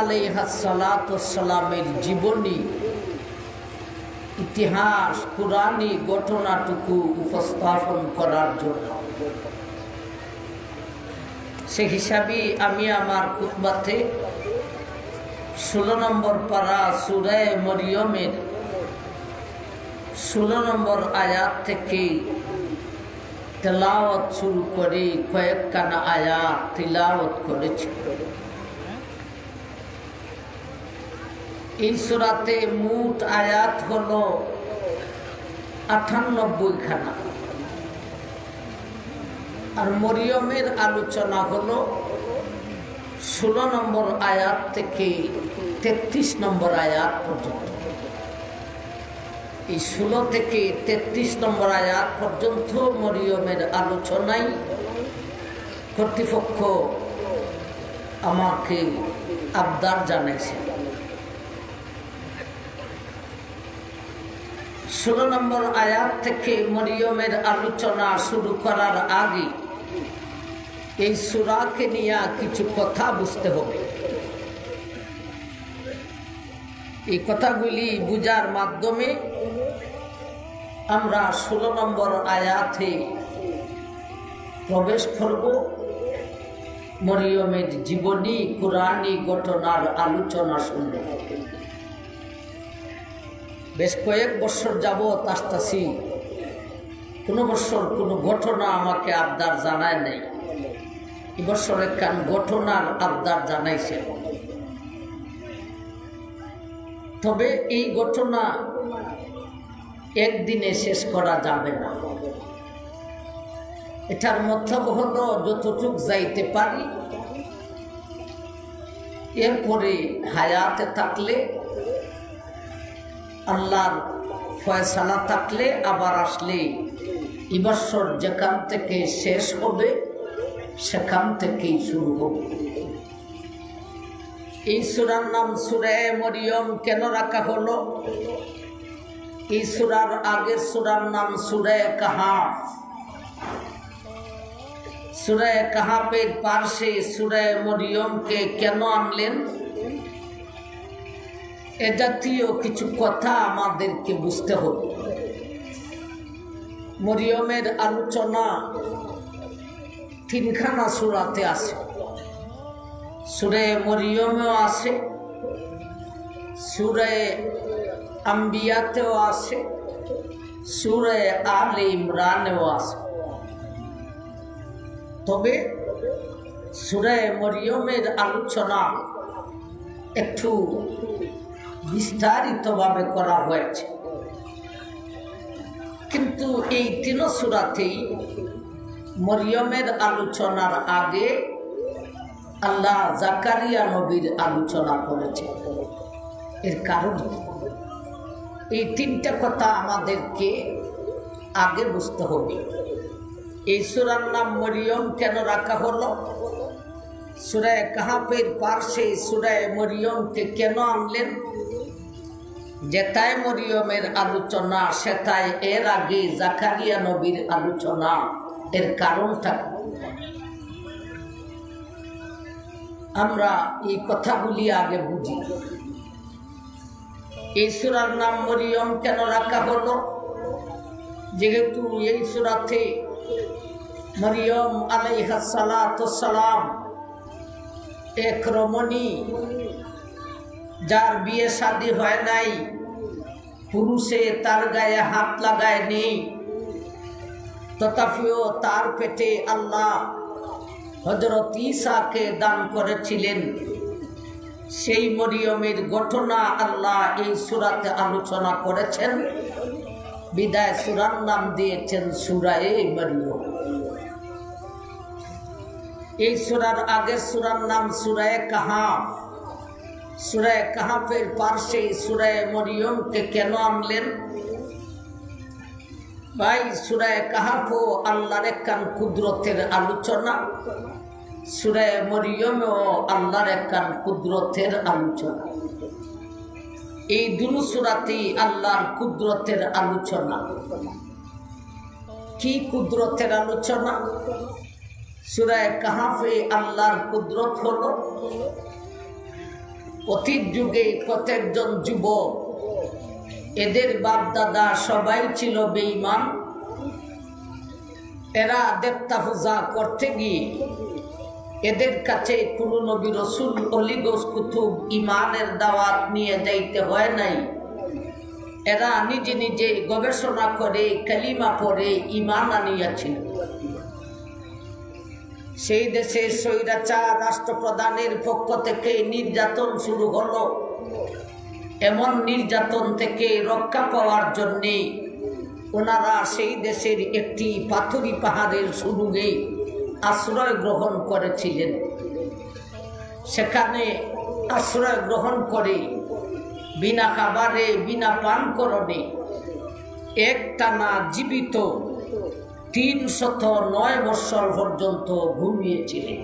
আলাইহিস সালাতু ওয়াস সালামের জীবনী, ইতিহাস, কুরআনী ঘটনাটুকু উপস্থাপন করার জন্য। সে হিসাবে আমি আমার খুতবাতে 16 নম্বর পারা সূরা মরিয়মের 16 নম্বর আয়াত থেকে তেলাওয়াত শুরু করে কয়েকখানা আয়াত তিলাওয়াত করেছি। এই সূরাতে মোট আয়াত হলো 98 খানা, আর মরিয়মের আলোচনা হলো 16 নম্বর আয়াত থেকে 33 নম্বর আয়াত পর্যন্ত। এই 16 থেকে 33 নম্বর আয়াত পর্যন্ত মরিয়মের আলোচনায় কর্তৃপক্ষ আমাকে আবদার জানিয়েছে। 16 নম্বর আয়াত থেকে মরিয়মের আলোচনা শুরু করার আগে এই সূরাকে নিয়ে কিছু কথা বুঝতে হবে। এই কথাগুলি বুঝার মাধ্যমে আমরা 16 নম্বর আয়াতে প্রবেশ করব। মরিয়মের জীবনী, কুরআনী ঘটনার আলোচনা শুনব। বেশ কয়েক বছর যাবৎ আসতেছি, কোনো বছর কোনো ঘটনা আমাকে আবদার জানায় নাই। এবছর একখান ঘটনার আবদার জানাইছে। তবে এই ঘটনা একদিনে শেষ করা যাবে না। এটার মতলব হলো যতটুক যাইতে পারি, এরপরে হায়াতে থাকলে, আল্লাহর ফয়সালা থাকলে, আবার আসলে এবছর যেখান থেকে শেষ হবে সেখান থেকেই শুরু হবে। এই সূরার নাম সূরা মরিয়ম কেন রাখা হলো? এই সূরার আগের সূরার নাম সূরা কাহাফ। সূরা কাহাফের পাশে সূরা মরিয়মকে কেন আনলেন? এ জাতীয় কিছু কথা আমাদেরকে বুঝতে হবে। মরিয়মের আলোচনা 3খানা সূরাতে আছে। সূরা মরিয়মেও আছে, সূরা আম্বিয়াতেও আছে, সূরা আলে ইমরানেও আছে। তবে সূরা মরিয়মের আলোচনা একটু বিস্তারিতভাবে করা হয়েছে, কিন্তু এই 3 সূরাতেই মরিয়মের আলোচনার আগে আল্লাহ জাকারিয়া নবীর আলোচনা করেছে। এর কারণ এই 3টা কথা আমাদেরকে আগে বুঝতে হবে। এই সূরার নাম মরিয়ম কেন রাখা হলো? সূরা কাহাফের পাশে সূরা মরিয়মকে কেন আনলেন? যেটায় মরিয়মের আলোচনা সেটায় এর আগে জাকারিয়া নবীর আলোচনা। এর কারণটা আমরা এই কথাগুলি আগে বুঝি। এই সূরার নাম মরিয়ম কেন রাখা হলো? যেহেতু এই সূরাতে মরিয়ম আলাইহিস সালাতু ওয়াস সালাম এক রমণী, যার বিয়ে শাদী হয় নাই, পুরুষে তার গায়ে হাত লাগায়নি, তথাপিও তার পেটে আল্লাহ হযরত ঈসাকে দান করেছিলেন। সেই মরিয়মের ঘটনা আল্লাহ এই সূরাতে আলোচনা করেছেন, বিদায় সূরার নাম দিয়েছেন সূরা মরিয়ম। এই সূরার আগের সূরার নাম সূরা কাহাফ। সূরা কাহাফের পাশে সূরা মরিয়মকে কেন আনলেন? ভাই, সূরা কাহাফও আল্লাহর একখান কুদরতের আলোচনা, সূরা মরিয়মও আল্লাহর একখান কুদরতের আলোচনা। এই 2 সূরাতেই আল্লাহর কুদরতের আলোচনা। কি কুদরতের আলোচনা? সূরা কাহাফে আল্লাহর কুদরত হলো অতীত যুগে প্রত্যেকজন যুবক এদের বাপ দাদা সবাই ছিল বেঈমান। এরা দেবতা পূজা করতে গিয়ে এদের কাছে কোনো নবী রসুল অলি গোস কুতুব ইমানের দাওয়াত নিয়ে যাইতে হয় নাই। এরা নিজে নিজে গবেষণা করে কালিমা পড়ে ইমান আনিয়াছিল। সেই দেশে স্বৈরাচার রাষ্ট্রপ্রধানের পক্ষ থেকে নির্যাতন শুরু হলো। এমন নির্যাতন থেকে রক্ষা পাওয়ার জন্যে ওনারা সেই দেশের একটি পাথুরি পাহাড়ের সুড়ঙ্গে আশ্রয় গ্রহণ করেছিলেন। সেখানে আশ্রয় গ্রহণ করে বিনা খাবারে বিনা পানকরণে একটানা জীবিত 309 বৎসর পর্যন্ত ঘুমিয়েছিলেন।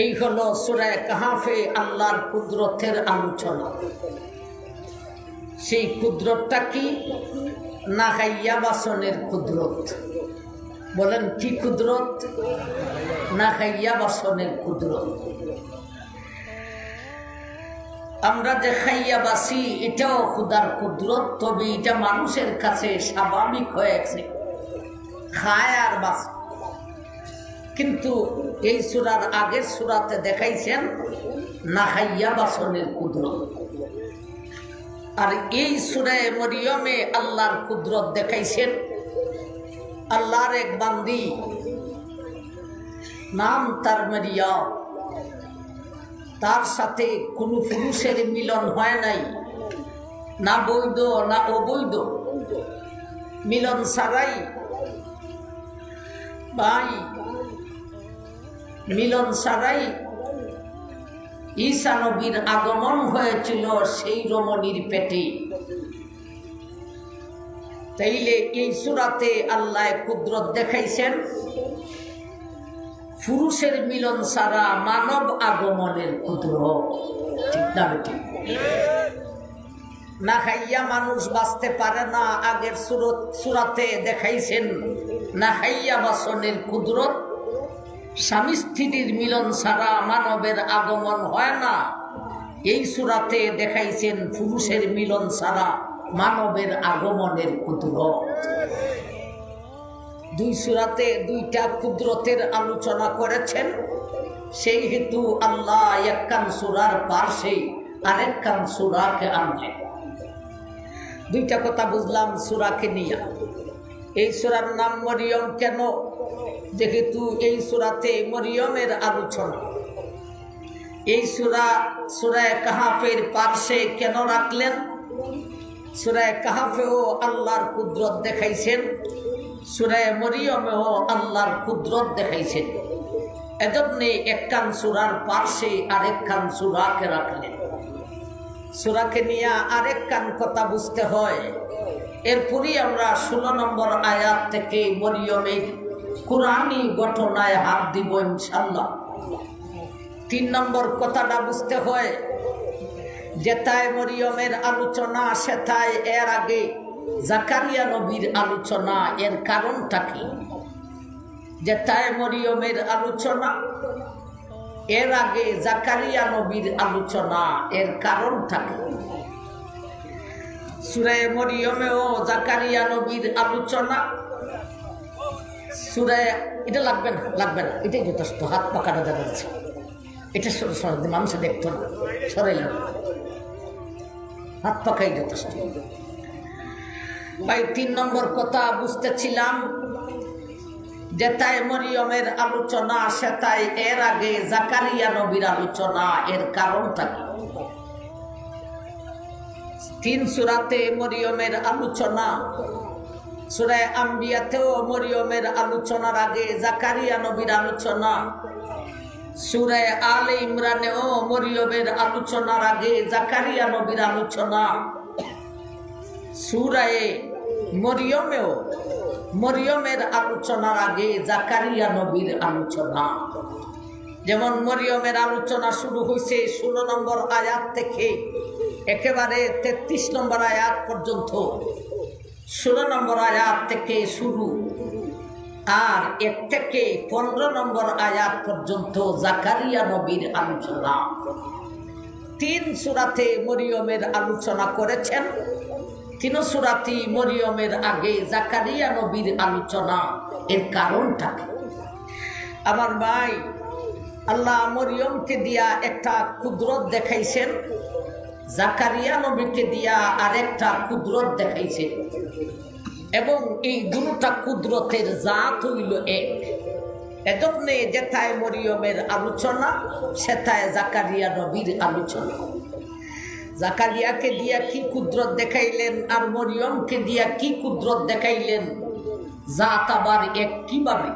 এই হলো সূরা কাহাফে আল্লাহর কুদরতের আলোচনা। সেই কুদরতটা কি? না খাইয়া বাসনের কুদরত। বলেন কি কুদরত? না খাইয়া বাসনের কুদরত। আমরা যে খাইয়া বাসি এটাও খুদার কুদরত, তবে এটা মানুষের কাছে স্বাভাবিক হয়েছে, খায় আর বাসে। কিন্তু এই সূরার আগের সূরাতে দেখাইছেন না খাইয়া বাসনের কুদরত। আর এই সূরা মরিয়মে আল্লাহর কুদরত দেখাইছেন। আল্লাহর এক বান্দি, নাম তার মরিয়ম, তার সাথে কোনো পুরুষের মিলন হয় নাই, না বৈধ না অবৈধ। মিলন ছাড়াই ভাই, মিলন ছাড়াই ঈসা নবীর আগমন হয়েছিল সেই রমণীর পেটে। তাইলে এই সূরাতে আল্লাহ কুদরত দেখাইছেন পুরুষের মিলন ছাড়া মানব আগমনের কুদরত। ঠিক না বেটি? না খাইয়া মানুষ বাঁচতে পারে না। আগের সূরাতে দেখাইছেন না খাইয়া বাসনের কুদরত। স্বামী স্ত্রীর মিলন ছাড়া মানবের আগমন হয় না। এই সূরাতে দেখাইছেন পুরুষের মিলন ছাড়া মানবের আগমনের কুদরত। দুই সূরাতে দুইটা কুদরতের আলোচনা করেছেন। সেই হেতু আল্লাহ একখান সূরার পার্শ্বে আরেকখান সূরাকে আনলেন। দুইটা কথা বুঝলাম সূরাকে নিয়ে। এই সূরার নাম মরিয়ম কেন? যেহেতু এই সূরাতে মরিয়মের আলোচনা। এই সূরা কাহাফের পার্শ্বে কেন রাখলেন? সূরা কাহাফেও আল্লাহর কুদরত দেখাইছেন, সূরা মরিয়মেও আল্লাহর কুদরত দেখাইছেন। এজন্যে একখান সূরার পার্শ্বে আরেকখান সূরাকে রাখলেন। সূরাকে নিয়ে আরেকখান কথা বুঝতে হয়। এরপরই আমরা 16 নম্বর আয়াত থেকে মরিয়মের কুরআনী ঘটনায় হাত দিব ইনশাআল্লাহ। 3 নম্বর কথাটা বুঝতে হয়। যেটায় মরিয়মের আলোচনা সেটায় এর আগে জাকারিয়া নবীর আলোচনা। এর কারণটা কি? যেটায় মরিয়মের আলোচনা, এর আগে জাকারিয়া নবীর আলোচনা। এর কারণটা কি? সূরা মরিয়মেও জাকারিয়া নবীর আলোচনা। সূরা এটা লাগবে না, লাগবে না, এটাই যথেষ্ট। হাত পাকানো যাচ্ছে, এটা সরে মানুষে দেখতো না, সরাইল হাত পাকাই যথেষ্ট। ভাই 3 নম্বর কথা বুঝতেছিলাম, যেটায় মরিয়মের আলোচনা সেটাই এর আগে জাকারিয়া নবীর আলোচনা। এর কারণটা কি? 3 সূরাতে মরিয়মের আলোচনা। সূরা আম্বিয়াতেও মরিয়মের আলোচনার আগে জাকারিয়া নবীর আলোচনা। সূরা আলে ইমরানেও মরিয়মের আলোচনার আগে জাকারিয়া নবীর আলোচনা। সূরা মরিয়মেও মরিয়মের আলোচনার আগে জাকারিয়া নবীর আলোচনা। যেমন মরিয়মের আলোচনা শুরু হয়েছে 16 নম্বর আয়াত থেকে একেবারে 33 নম্বর আয়াত পর্যন্ত। 16 নম্বর আয়াত থেকে শুরু, আর 1 থেকে 15 নম্বর আয়াত পর্যন্ত জাকারিয়া নবীর আলোচনা। 3 সূরাতে মরিয়মের আলোচনা করেছেন। 3 সূরাতেই মরিয়মের আগে জাকারিয়া নবীর আলোচনা। এর কারণটা কি? আমার ভাই, আল্লাহ মরিয়মকে দিয়া একটা কুদরত দেখাইছেন, জাকারিয়া নবীকে দিয়া আরেকটা কুদরত দেখাইছেন, এবং এই দুটা কুদরতের জাত হইল এক। এজন্য যেথায় মরিয়মের আলোচনা সেথায় জাকারিয়া নবীর আলোচনা। জাকারিয়াকে দিয়া কি কুদরত দেখাইলেন আর মরিয়মকে দিয়া কি কুদরত দেখাইলেন, জাত আবার এক কিভাবে?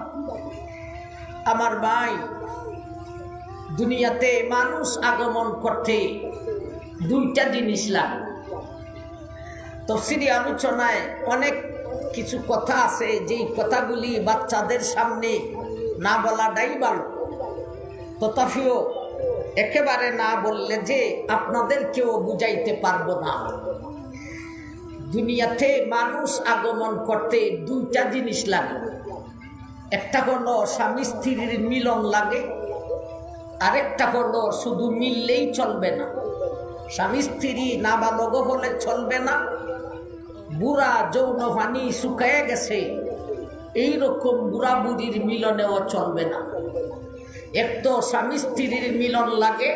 আমার ভাই, দুনিয়াতে মানুষ আগমন করতে 2টা জিনিস লাগে। তাফসীরি আলোচনায় অনেক কিছু কথা আছে, যেই কথাগুলি বাচ্চাদের সামনে না বলাটাই ভালো। তথাপিও একেবারে না বললে যে আপনাদেরকেও বুঝাইতে পারবো না। দুনিয়াতে মানুষ আগমন করতে 2টা জিনিস লাগে। একটা হলো স্বামী স্ত্রীর মিলন লাগে, আরেকটা হলো শুধু মিললেই চলবে না, স্বামী স্ত্রী নাবালক হলে চলবে না, বুড়া যৌন পানি শুকায় গেছে এইরকম বুড়া বুড়ির মিলনেও চলবে না। এক তো স্বামী স্ত্রীর মিলন লাগে,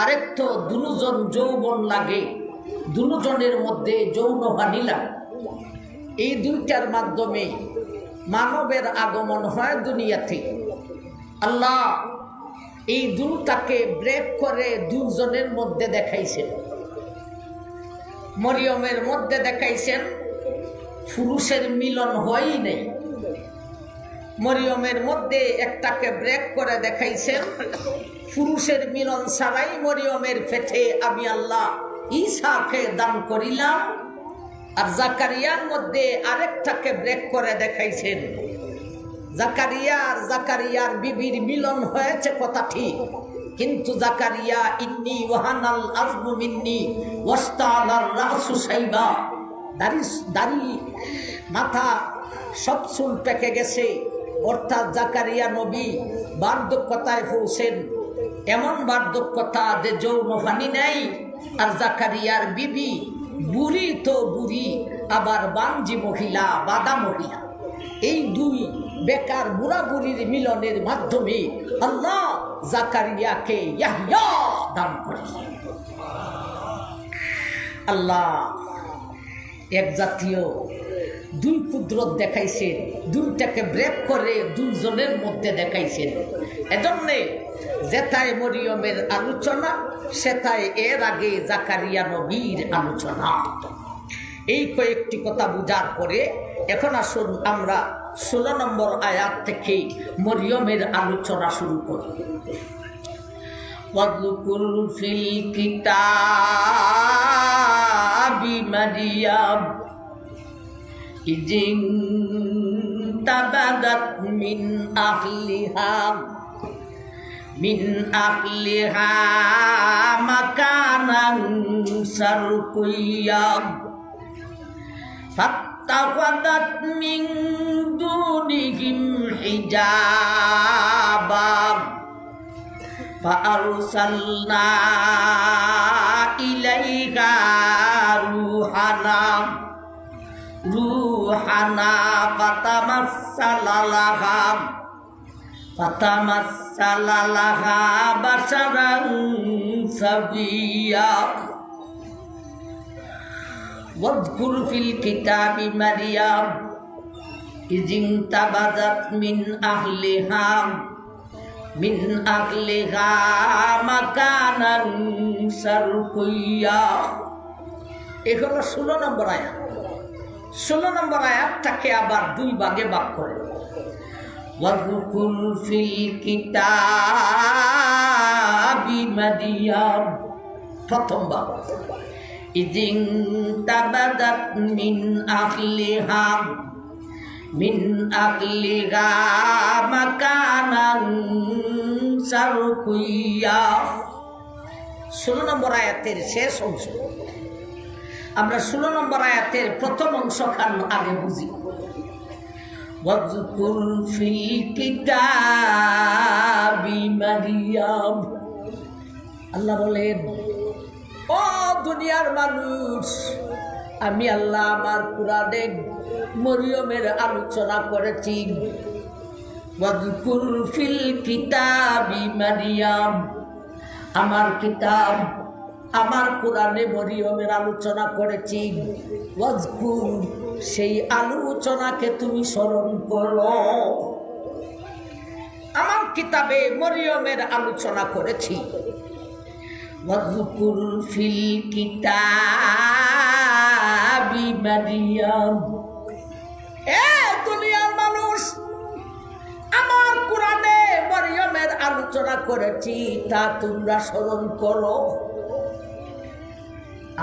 আরেক তো দুজন যৌবন লাগে, দুজনের মধ্যে যৌন পানি লাগে। এই 2টার মাধ্যমে মানবের আগমন হয় দুনিয়াতে। আল্লাহ এই 2টাকে ব্রেক করে 2জনের মধ্যে দেখাইছেন। মরিয়মের মধ্যে দেখাইছেন পুরুষের মিলন হয়ই নেই। মরিয়মের মধ্যে একটাকে ব্রেক করে দেখাইছেন পুরুষের মিলন ছাড়াই মরিয়মের পেটে আমি আল্লাহ ঈসাকে দান করিলাম। আর জাকারিয়ার মধ্যে আরেকটাকে ব্রেক করে দেখাইছেন জাকারিয়ার বিবির মিলন হয়েছে, কথা ঠিক, কিন্তু জাকারিয়া ইন্নী ওয়াহানাল আযমু মিন্নী ওয়াসতালার রাসু শাইবা, দাড়ি মাথা সব চুল পেকে গেছে। অর্থাৎ জাকারিয়া নবী বার্ধক্যতায় পৌঁছেন, এমন বার্ধক্যতা যে যৌন পানি নেই। আর জাকারিয়ার বিবি বুড়ি তো বুড়ি, আবার বাঞ্জি মহিলা, বাদা মহিলা। এই 2 বেকার বুড়া বুড়ির মিলনের মাধ্যমে আল্লাহ জাকারিয়াকে ইয়াহইয়া দান করেন। আল্লাহ এক জাতীয় 2 কুদরত দেখাইছেন, 2টাকে ব্রেক করে 2জনের মধ্যে দেখাইছেন। এজন্যে যেথায় মরিয়মের আলোচনা সেথায় এর আগে জাকারিয়া নবীর আলোচনা। এই কয়েকটি কথা বুঝার পরে এখন আসুন আমরা 16 নম্বর আয়াত থেকে মরিয়মের আলোচনা শুরু করি। ওয়াযকুর ফিল কিতাবি মারইয়াম ইযিন তাবাদাত মিন আহলিহা মাকানান শারকিয়্যা ফাত্তাখাযাত মিন দুনিহিম হিজাবা ফাআরসালনা ইলাইহা রূহানা ফাতামাসসালা লাহা বাশারান সাবিয়্যা। ওয়াযকুর ফিল কিতাবি মারইয়াম ইযিন তাবাযাত মিন আহলিহা মাকানান শারকিয়্যা। এই হলো 16 নম্বর আয়াত। 16 নম্বর আয়াতটাকে আবার 2 ভাগে ভাগ করে। ওয়াযকুর ফিল কিতাবি মারইয়াম, প্রথম ভাগ, ইযিন তাবাদাত মিন আহলিহা মাকানান শারকিয়্যা। 16 নম্বর আয়াতের শেষ অংশ। আমরা 16 নম্বর আয়াতের প্রথম অংশখান আগে বুঝি। ওয়াজকুর ফিল কিতাবি মারিয়াম। আল্লাহ বলেন, ও দুনিয়ার মানুষ, আমি আল্লাহ আমার কোরআনে মরিয়মের আলোচনা করেছি। ওয়াজকুর ফিল কিতাবি মারিয়াম, আমার কিতাব আমার কোরআনে মরিয়মের আলোচনা করেছি। ওয়াজকুর, সেই আলোচনাকে তুমি স্মরণ করো। আমার কিতাবে মরিয়মের আলোচনা করেছি। ওয়াজকুর ফিল কিতাবি মারিয়াম। এ দুনিয়ার মানুষ, আমার কোরআনে মরিয়মের আলোচনা করেছি, তা তোমরা স্মরণ করো।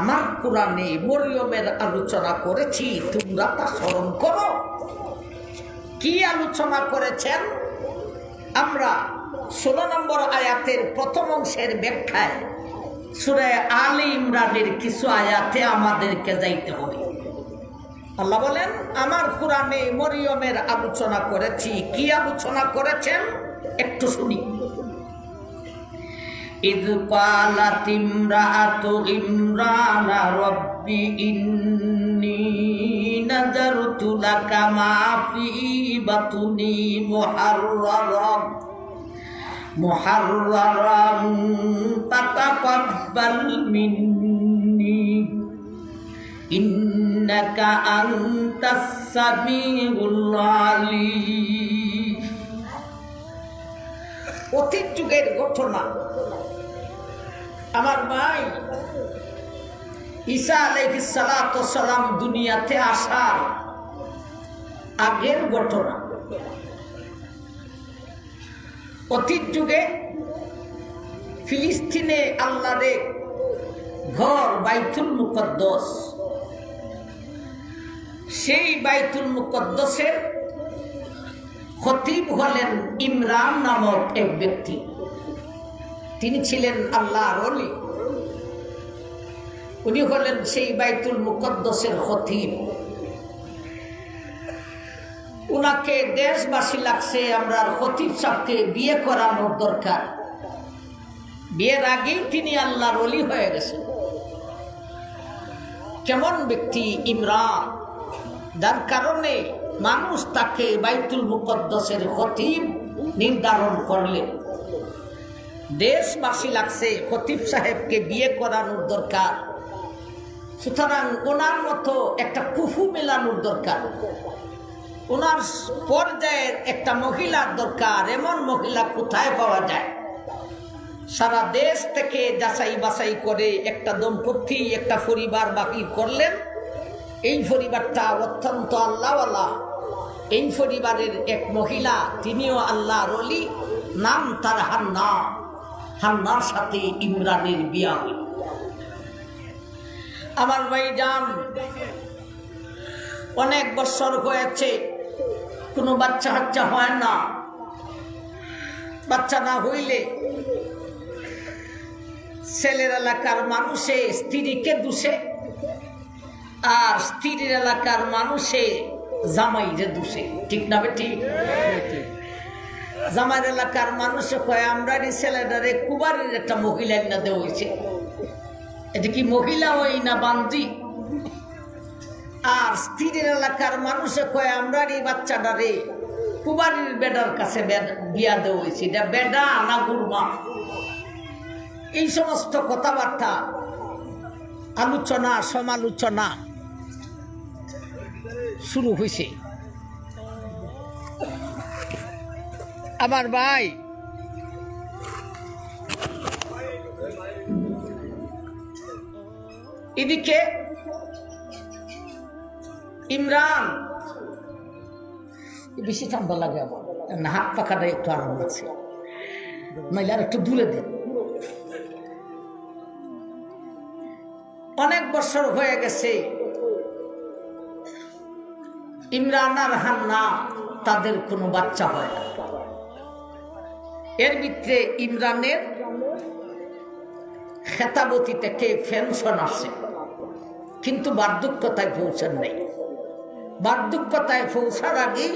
আমার কোরআনে মরিয়মের আলোচনা করেছি, তোমরা তা স্মরণ করো। কি আলোচনা করেছেন? আমরা 16 নম্বর আয়াতের প্রথম অংশের ব্যাখ্যায় সূরা আলে ইমরানের কিছু আয়াতে আমাদেরকে যাইতে হবে। আল্লাহ বলেন, আমার কোরআনে মরিয়মের আলোচনা করেছি। কি আলোচনা করেছেন একটু শুনি। ইয ক্বালাত ইমরাআতু ইমরানা রাব্বি ইন্নী নাযারতু লাকা মা ফি বাতনি মুহাররারান ফাতাকাব্বাল মিন্নি ইন্নাকা আনতাস সামিউল আলিম। অতীত যুগের ঘটনা। আমার ভাই ঈসা আলাইহিস সালাতু সালাম দুনিয়াতে আসার আগের ঘটনা। অতীত যুগে ফিলিস্তিনে আল্লাহর ঘর বাইতুল মুকদ্দস, সেই বাইতুল মুকদ্দসের খতিব হলেন ইমরান নামক এক ব্যক্তি। তিনি ছিলেন আল্লাহর ওলি। উনি হলেন সেই বাইতুল মুকদ্দসের খতিব। উনাকে দেশবাসী লাগছে আমরা খতিব সাহেবকে বিয়ে করানোর দরকার। বিয়ের আগেই তিনি আল্লাহর ওলি হয়ে গেছেন। কেমন ব্যক্তি ইমরান, যার কারণে মানুষ তাকে বাইতুল মুকদ্দসের খতিব নির্ধারণ করলেন। দেশবাসী লাগছে খতিব সাহেবকে বিয়ে করানোর দরকার, সুতরাং ওনার মতো একটা কুফু মেলানোর দরকার, ওনার পর্যায়ের একটা মহিলার দরকার। এমন মহিলা কোথায় পাওয়া যায়? সারা দেশ থেকে যাচাই বাছাই করে একটা দম্পতি, একটা পরিবার বাকি করলেন। এই পরিবারটা অত্যন্ত আল্লাহওয়ালা। এই পরিবারের এক মহিলা, তিনিও আল্লাহর ওলি, নাম তার হান্না। হান্নার সাথে ইমরানের বিয়া হইল। আমার ভাইজান, অনেক বছর হয়েছে, কোনো বাচ্চা কাচ্চা হয় না। বাচ্চা না হইলে ছেলের এলাকার মানুষে স্ত্রীকে দোষে, আর স্ত্রীর এলাকার মানুষে জামাইরে দোষে। ঠিক না বেটি? জামাইয়ের এলাকার মানুষে কয় আমরা ছেলেটারে কুবারির একটা মহিলা না দেওয়া হয়েছে। এটা কি মহিলা হই না বান্দি? আর স্ত্রীর এলাকার মানুষে কয় আমরা বাচ্চাটারে কুবারির বেডার কাছে বিয়া দেওয়া হয়েছে। এটা বেডা না গুরমা? এই সমস্ত কথাবার্তা, আলোচনা সমালোচনা শুরু হয়েছে। আমার ভাই, এদিকে ইমরান, বেশি ঠান্ডা লাগে আমার, হাত পাখাটা একটু আরাম লাগছে, নাইলে আর একটু দূরে দেন। অনেক বছর হয়ে গেছে, ইমরান আর হান্না তাদের কোনো বাচ্চা হয় না। এর ভিতরে ইমরানের খেতাবতী থেকে পেনশন আসে, কিন্তু বার্ধক্যতায় পৌঁছান নাই। বার্ধক্যতায় পৌঁছার আগেই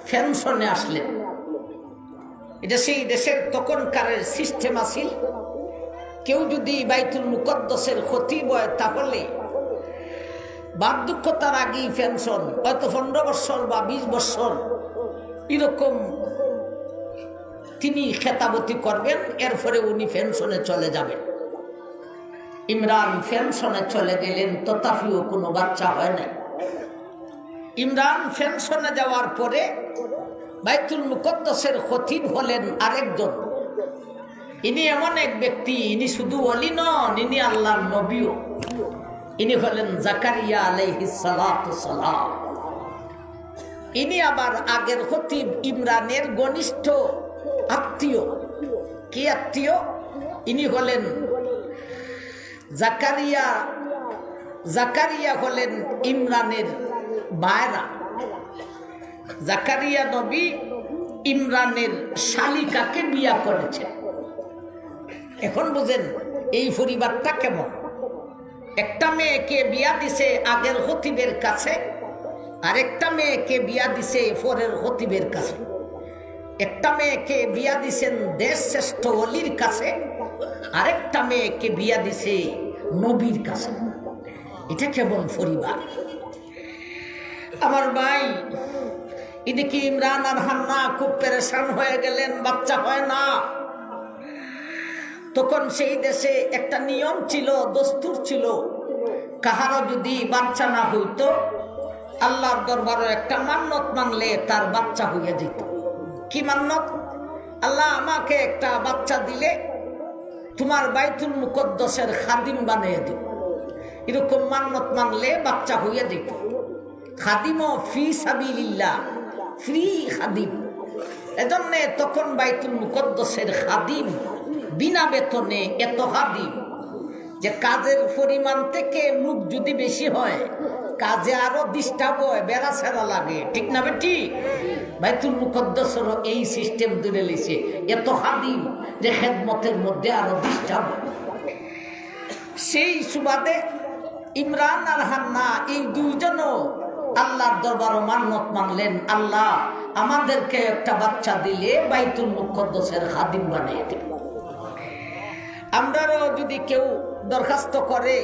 পেনশনে আসলেন। এটা সেই দেশের তখনকারের সিস্টেম আছিল। কেউ যদি বাইতুল মুকদ্দাসের খতিব হয় তাহলে বার্ধক্যতার আগেই পেনশন, হয়তো 15 বছর বা 20 বছর এরকম তিনি খেতাবতি করবেন, এরপরে উনি পেনশনে চলে যাবেন। ইমরান পেনশনে চলে গেলেন, তথাপিও কোনো বাচ্চা হয় না। ইমরান পেনশনে যাওয়ার পরে বাইতুল মুকদ্দাসের খতিব হলেন আরেকজন। ইনি এমন এক ব্যক্তি, ইনি শুধু ওলি নন, ইনি আল্লাহর নবীও। ইনি হলেন জাকারিয়া আলাইহিস সালাতু সালাম। ইনি আবার আগের খতিব ইমরানের ঘনিষ্ঠ আত্মীয়। কি আত্মীয়? ইনি হলেন জাকারিয়া। জাকারিয়া হলেন ইমরানের ভাইরা। জাকারিয়া নবী ইমরানের শালিকাকে বিয়া করেছেন। এখন বুঝেন এই পরিবারটা কেমন। একটা মেয়েকে বিয়া দিছে আগের খতিবের কাছে, আরেকটা মেয়েকে বিয়া দিছে পরের খতিবের কাছে। একটা মেয়েকে বিয়া দিছেন দেশ শ্রেষ্ঠ ওলির কাছে, আরেকটা মেয়েকে বিয়া দিছে নবীর কাছে। এটা কেমন পরিবার। আমার ভাই, এদিকে ইমরান আর হান্না খুব পেরেশান হয়ে গেলেন, বাচ্চা হয় না। তখন সেই দেশে একটা নিয়ম ছিল, দস্তুর ছিল, কাহারও যদি বাচ্চা না হইতো আল্লাহর দরবারে একটা মান্নত মানলে তার বাচ্চা হইয়া যেত। কি মান্নত? আল্লাহ আমাকে একটা বাচ্চা দিলে তোমার বাইতুল মুকদ্দাসের খাদিম বানিয়ে দিও। এরকম মান্নত মানলে বাচ্চা হইয়া যেত। খাদিম ফি সাবিলিল্লাহ, ফ্রি খাদিম। এজন্য তখন বাইতুল মুকদ্দাসের খাদিম বিনা বেতনে এত খাদিম যে কাজের পরিমাণ থেকে লোক যদি বেশি হয় কাজে আরো ডিস্টার্ব হয়, বেড়া ছেড়া লাগে। ঠিক না বেটি? বাইতুল মুকদ্দাসেরও এই সিস্টেম তুলে লিছে, এত খাদিম যে খেদমতের মধ্যে আরো ডিস্টার্ব। সেই সুবাদে ইমরান আর হান্না এই দুইজনও আল্লাহর দরবারে মান্নত মানলেন, আল্লাহ আমাদেরকে একটা বাচ্চা দিলে বাইতুল মুকদ্দাসের খাদিম বানিয়ে দিন। আমরাও যদি কেউ দরখাস্ত করে,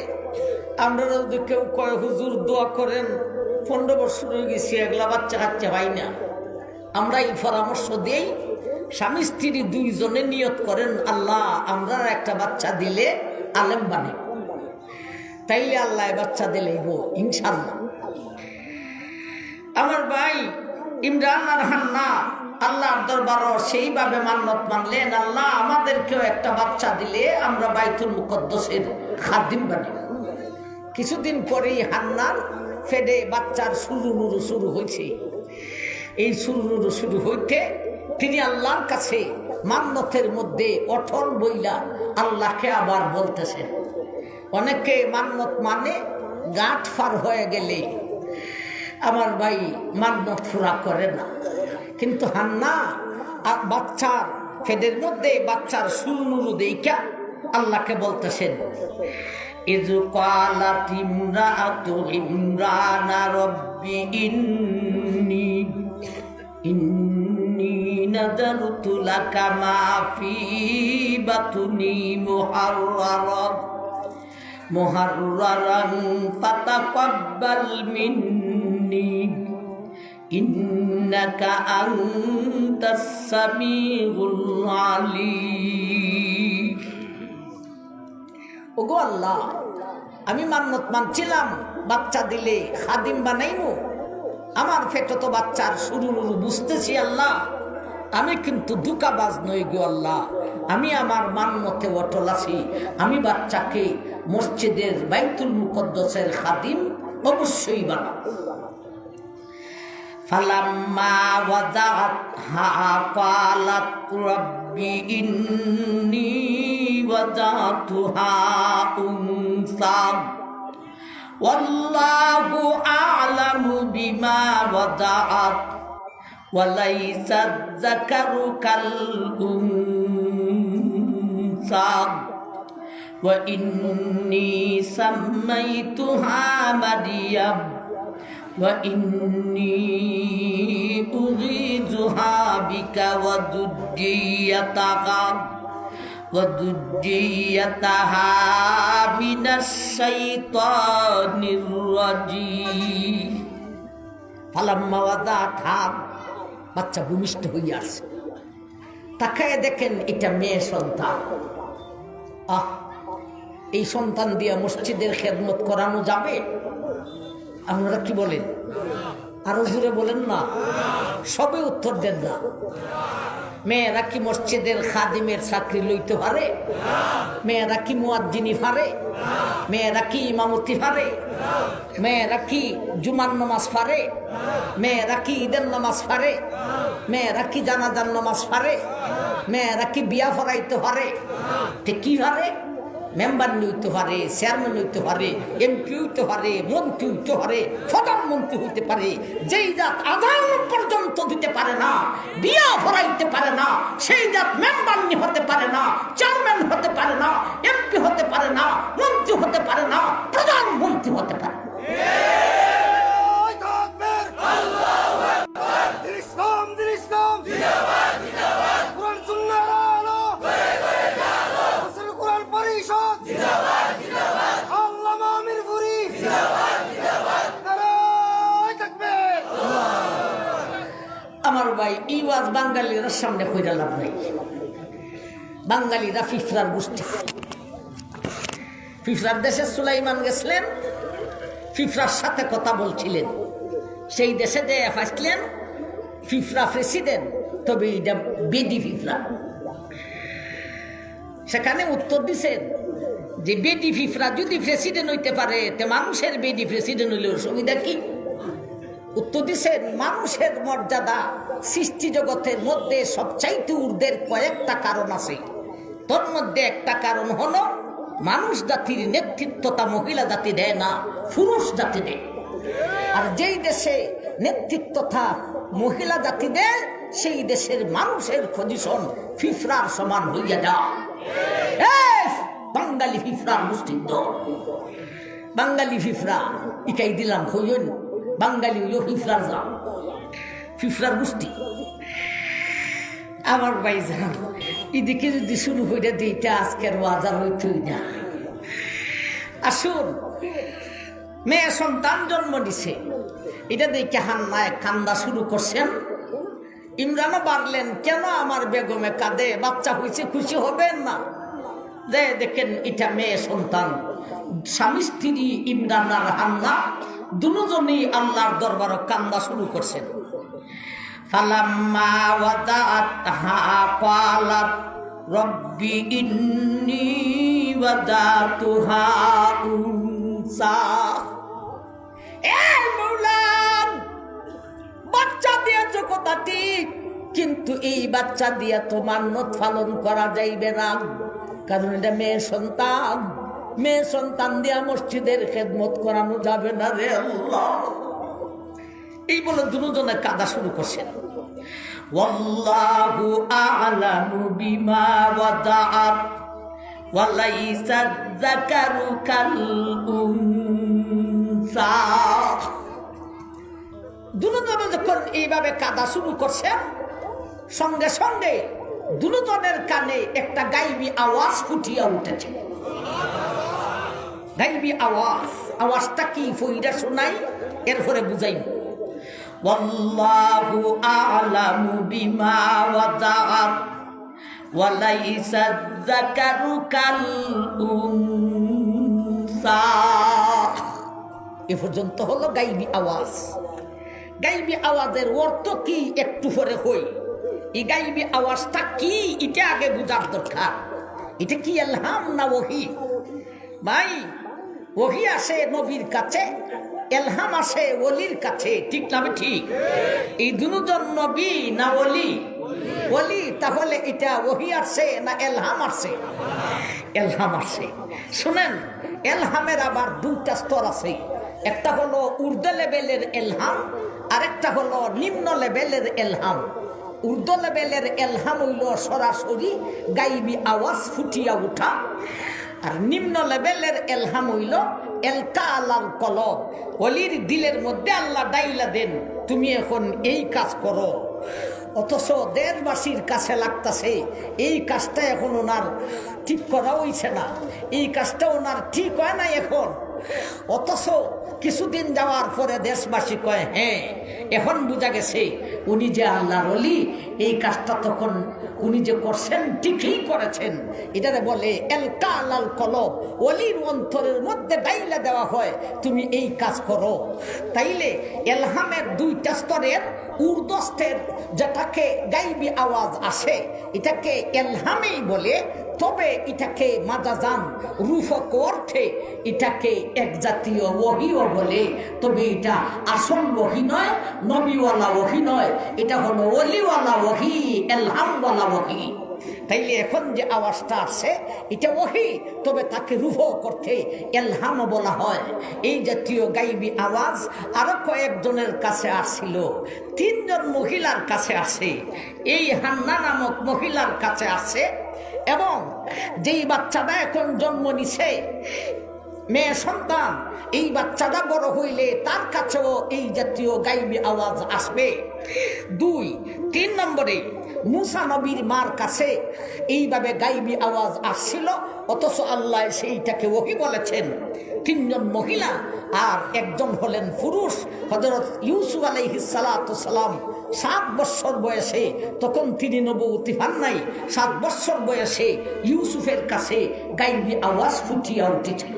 আমরা যদি কেউ কয় হুজুর দোয়া করেন, 15 বছর হয়ে গেছি এগুলা বাচ্চা কাচ্চা পাই না, আমরা এই পরামর্শ দিই, স্বামী স্ত্রী দুইজনে নিয়ত করেন আল্লাহ আমরা একটা বাচ্চা দিলে আলেম বানে, তাইলে আল্লাহ বাচ্চা দিলেইব ইনশাআল্লাহ। আমার ভাই ইমরান আর হান্না আল্লাহর দরবারে সেইভাবে মান্নত মানলেন, আল্লাহ আমাদেরকেও একটা বাচ্চা দিলে আমরা বাইতুল মুকদ্দাসের খাদিম বানিয়ে। কিছুদিন পরেই হান্নার ফেডে বাচ্চার সুরুনুরু শুরু হয়েছে। এই সুরুনুরু শুরু হইতে তিনি আল্লাহর কাছে মান্নতের মধ্যে অটল বইলা আল্লাহকে আবার বলতেছেন। অনেকে মান্নত মানে গাঁট ফার হয়ে গেলে আমার ভাই মান্নত পুরা করে না, কিন্তু হান্না বাচ্চার ফেডের মধ্যে বাচ্চার সুরনুরু দেইকা আল্লাহকে বলতেছেন, ইযু ক্বালাত ইমরাতু ইমরান রাব্বি ইন্নী নাযারতু লাকা মা ফি বাতনি মুহাররারান ফাতাকাব্বাল মিন্নি ইন্নাকা আনতাস সামিউল আলিম। ওগো আল্লাহ, আমি মান্নত মানছিলাম বাচ্চা দিলে খাদিম বানাইমু, আমার পেটে তো বাচ্চার শুরু বুঝতেছি আল্লাহ, আমি কিন্তু দুকাবাজ নই গো আল্লাহ, আমি আমার মান্নতে অটল আছি, আমি বাচ্চাকে মসজিদের বাইতুল মুকদ্দাসের খাদিম অবশ্যই বানাবো। ফালাম্মা ওয়াদাআতহা ক্বালাত রাব্বি ইন্নী ওয়াদাতুহা উনসা ওয়াল্লাহু আ'লামু বিমা ওয়াদাআত ওয়ালাইসা যাকারু কাল উনসা ওয়া ইন্নী সাম্মাইতুহা মারইয়াম ওয়া ইন্নী উযীযুহা বিকা ওয়া যুররিয়াতাহা মিনাশ শাইতানির রাজীম। ফালাম্মা ওয়াদাআতহা, বাচ্চা ভূমিষ্ঠ হইয়া আসে। তাকায় দেখেন এটা মেয়ে সন্তান। এই সন্তান দিয়ে মসজিদের খেদমত করানো যাবে? আপনারা কি বলেন? আরো জোরে বলেন না, সবে উত্তর দেন না। মেয়েরা কি মসজিদের খাদিমের চাকরি লইতে পারে? মেয়েরা কি মুয়াজ্জিনি পারে? মেয়েরা কি ইমামতি পারে? মেয়েরা কি জুমার নামাজ পারে? মেয়েরা কি ঈদের নামাজ পারে? মেয়েরা কি জানাজার নামাজ পারে? মেয়েরা কি বিয়া পড়াইতে পারে? কি পারে? মেম্বার হইতে পারে, চেয়ারম্যান হইতে পারে, এমপি হইতে পারে, মন্ত্রী হইতে পারে, প্রধানমন্ত্রী হইতে পারে। যেই জাত আদান পর্যন্ত দিতে পারে না, বিয়া ভরাইতে পারে না, সেই জাত মেম্বার হতে পারে না, চেয়ারম্যান হতে পারে না, এমপি হতে পারে না, মন্ত্রী হতে পারে না, প্রধানমন্ত্রী হতে পারে। আমার ভাই, এই ওয়াজ বাঙালিরা সামনে কইরা লাভ নাই। বাঙালিরা ফিফরার গোষ্ঠী। ফিফরার দেশে সুলাইমান গেছিলেন, ফিফরার সাথে কথা বলছিলেন। সেই দেশে যে ফাইসলেন ফিফরা প্রেসিডেন্ট, তবে এটা বেডি ফিফরা। সেখানে উত্তর দিছেন যে বেডি ফিফরা যদি প্রেসিডেন্ট হইতে পারে, তে মানুষের বেডি প্রেসিডেন্ট হইলে অসুবিধা কি? উত্তর দিছেন, মানুষের মর্যাদা সৃষ্টি জগতের মধ্যে সবচাইতে ঊর্ধ্বের কয়েকটা কারণ আছে। তোর মধ্যে একটা কারণ হলো মানুষ জাতির নেতৃত্বতা মহিলা জাতি দেয় না, পুরুষ জাতি দেয়। আর যেই দেশে নেতৃত্বতা মহিলা জাতি দেয়, সেই দেশের মানুষের পজিশন ফিফরার সমান হইয়া যায়। বাঙালি ফিফরার গোষ্ঠীর দল, বাঙালি ফিফরা ইকাই দিলাম হইন। বাঙালি হইল ফিফরার যাও, ফিফরার গোষ্ঠী। আমার ভাই যান, এদিকে যদি শুরু হইয়া দিইটা আজকের বাজার হইতই না। আসুন, মেয়ে সন্তান জন্ম দিছে, এটা দেখে হান্নায় কান্দা শুরু করছেন। ইমরানও বাড়লেন, কেন আমার বেগমে কাঁদে? বাচ্চা হয়েছে, খুশি হবেন না? দেখেন এটা মেয়ে সন্তান। স্বামী স্ত্রী ইমরান আর হান্না দুজনেই আল্লাহর দরবারে কান্দা শুরু করছেন। ফালাম্মা ওয়াদাআতহা ক্বালাত রব্বি ইন্নী ওয়াদাতুহা উনসা। এই মওলা, বাচ্চা দিয়েছো কথা ঠিক, কিন্তু এই বাচ্চা দিয়া তো মান্নত পালন করা যাইবে না, কারণ এটা মেয়ে সন্তান। মেয়ে সন্তান দিয়া মসজিদের খেদমত করানো যাবে না রে আল্লাহ। এই বলে দুজনে কাঁদা শুরু করছেন। ওয়াল্লাহু আ'লামু বিমা ওয়াদাআত ওয়া লাইসা যাকারু কাল উনসা। দুজনে যখন এইভাবে কাঁদা শুরু করছেন, সঙ্গে সঙ্গে দুজনের কানে একটা গাইবি আওয়াজ ফুটিয়া উঠেছে। গাইবি আওয়াজ, আওয়াজটা কি ফইরা শোনাই, এরপরে বুঝাই। ওয়াল্লাহু আ'লামু বিমা ওয়াদাআত ওয়া লাইসা যাকারু কাল উনসা। এ পর্যন্ত হলো গাইবি আওয়াজ। গাইবি আওয়াজের অর্থ কি একটু পরে হই। এই গাইবি আওয়াজটা কি, এটা আগে বুঝার দরকার। এটা কি এলহাম না ওহী? ভাই, ওহী আসে নবীর কাছে, এলহাম আসে ওলির কাছে, ঠিক না? ঠিক। এই দুজন নবী না ওলি? ওলি। তাহলে এটা ওহী আসে না এলহাম আসে? এলহাম আসে। শুনেন, এলহামের আবার দুইটা স্তর আছে। একটা হলো ঊর্ধ্ব লেভেলের এলহাম, আর একটা হলো নিম্ন লেভেলের এলহাম। ঊর্ধ্ব লেভেলের এলহাম হইল সরাসরি গাইবি আওয়াজ ফুটিয়া উঠা, আর নিম্ন লেভেলের এলহাম হইল এলকা আলাল কলব, অলির দিলের মধ্যে আল্লাহ ডাইলা দেন তুমি এখন এই কাজ করো। অথচ দেশবাসীর কাছে লাগতেছে এই কাজটা এখন ওনার ঠিক করা হইছে না, এই কাজটা ওনার ঠিক হয় না এখন। অথচ কিছুদিন যাওয়ার পরে দেশবাসী কয় হ্যাঁ এখন বোঝা গেছে উনি যে আল্লাহর ওলি, এই কাজটা তখন উনি যে করছেন ঠিকই করেছেন। এটারে বলে এলকা আলাল কলব, ওলির অন্তরের মধ্যে ডাইলা দেওয়া হয় তুমি এই কাজ করো। তাইলে এলহামের দুইটা স্তরের, উর্দস্তের যেটাকে গাইবি আওয়াজ আসে এটাকে এলহামেই বলে, তবে এটাকে মাজাজান রূপক অর্থে এটাকে এক জাতীয় ওহিও বলে। তবে এটা আসল ওহি নয়, নবীওয়ালা ওহি নয়, এটা হলো ওলিওয়ালা ওহি, এলহামওয়ালা ওহি। তাইলে এখন যে আওয়াজটা আসছে এটা ওহি, তবে তাকে রূহ করতে এলহাম বলা হয়। এই জাতীয় গাইবি আওয়াজ আরো কয়েকজনের কাছে আসছিল, 3 জন মহিলার কাছে আসে, এই হান্না নামক মহিলার কাছে আসে। এবং যেই বাচ্চাটা এখন জন্ম নিছে মেয়ে সন্তান, এই বাচ্চাটা বড় হইলে তার কাছেও এই জাতীয় গাইবি আওয়াজ আসবে। 2, 3 নম্বরে মুসা নবীর মার কাছে এইভাবে গাইবি আওয়াজ আসছিল, অথচ আল্লাহ সেইটাকে ওহি বলেছেন। 3 জন মহিলা আর একজন হলেন পুরুষ। হযরত ইউসুফ আলাইহিস সালাতু সালাম 7 বছর বয়সে, তখন তিনি নবুয়তি পান নাই, 7 বছর বয়সে ইউসুফের কাছে গাইবি আওয়াজ ফুটিয়া উঠেছিল।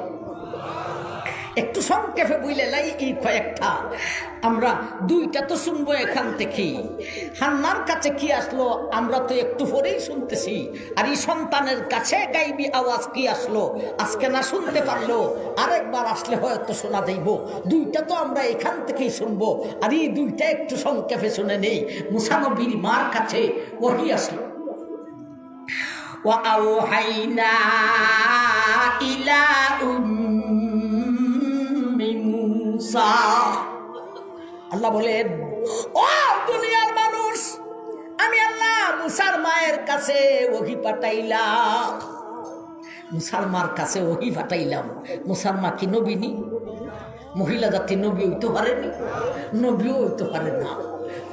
একটু সংক্ষেপে বুঝলে লাই এই কয়েকটা, আমরা 2টা তো শুনবো এখান থেকে। হান্নার কাছে কি আসলো আমরা তো একটু পরেই শুনতেছি, আর এই সন্তানের কাছে গাইবি আওয়াজ কি আসলো আজকে না শুনতে পারলো, আরেকবার আসলে হয়তো শোনা যাইব। 2টা তো আমরা এখান থেকেই শুনবো, আর এই 2টা একটু সংক্ষেপে শুনে নেই। মুসা নবীর মার কাছে ওহী আসলো, ওয়া আওহাইনা ইলা মুসা, আল্লাহ বলেন ও দুনিয়ার মানুষ, আমি আল্লাহ মুসার মায়ের কাছে ওহী পাঠাইলাম। মুসার মার কাছে ওহী পাঠাইলাম। মুসার মা কি নবী নি? মহিলা জাতি নবী হইতে পারেনি, নবীও হইতে পারে না,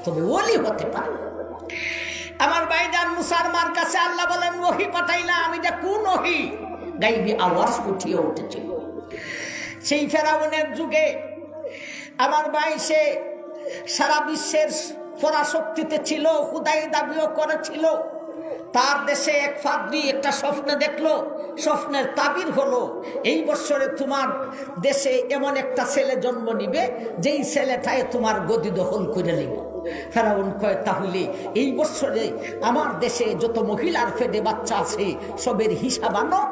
তবে ওলি হতে পারে। আমার ভাইজান মুসার মার কাছে আল্লাহ বলেন ওহী পাঠাইলাম। এটা কোন ওহী? গাইবি আওয়াজ ফুটিয়ে উঠেছিল। সেই ফেরাউনের যুগে আমার ভাই সে সারা বিশ্বের পরাশক্তিতে ছিল, খুদাই দাবিও করেছিল। তার দেশে এক ফাদরি একটা স্বপ্ন দেখলো, স্বপ্নের তাবির হলো এই বছরে তোমার দেশে এমন একটা ছেলে জন্ম নিবে যেই ছেলেটায় তোমার গদি দখল করে নিবে। ফেরাউন কয় তাহলে এই বছরে আমার দেশে যত মহিলার পেটে বাচ্চা আছে সবের হিসাব আনো,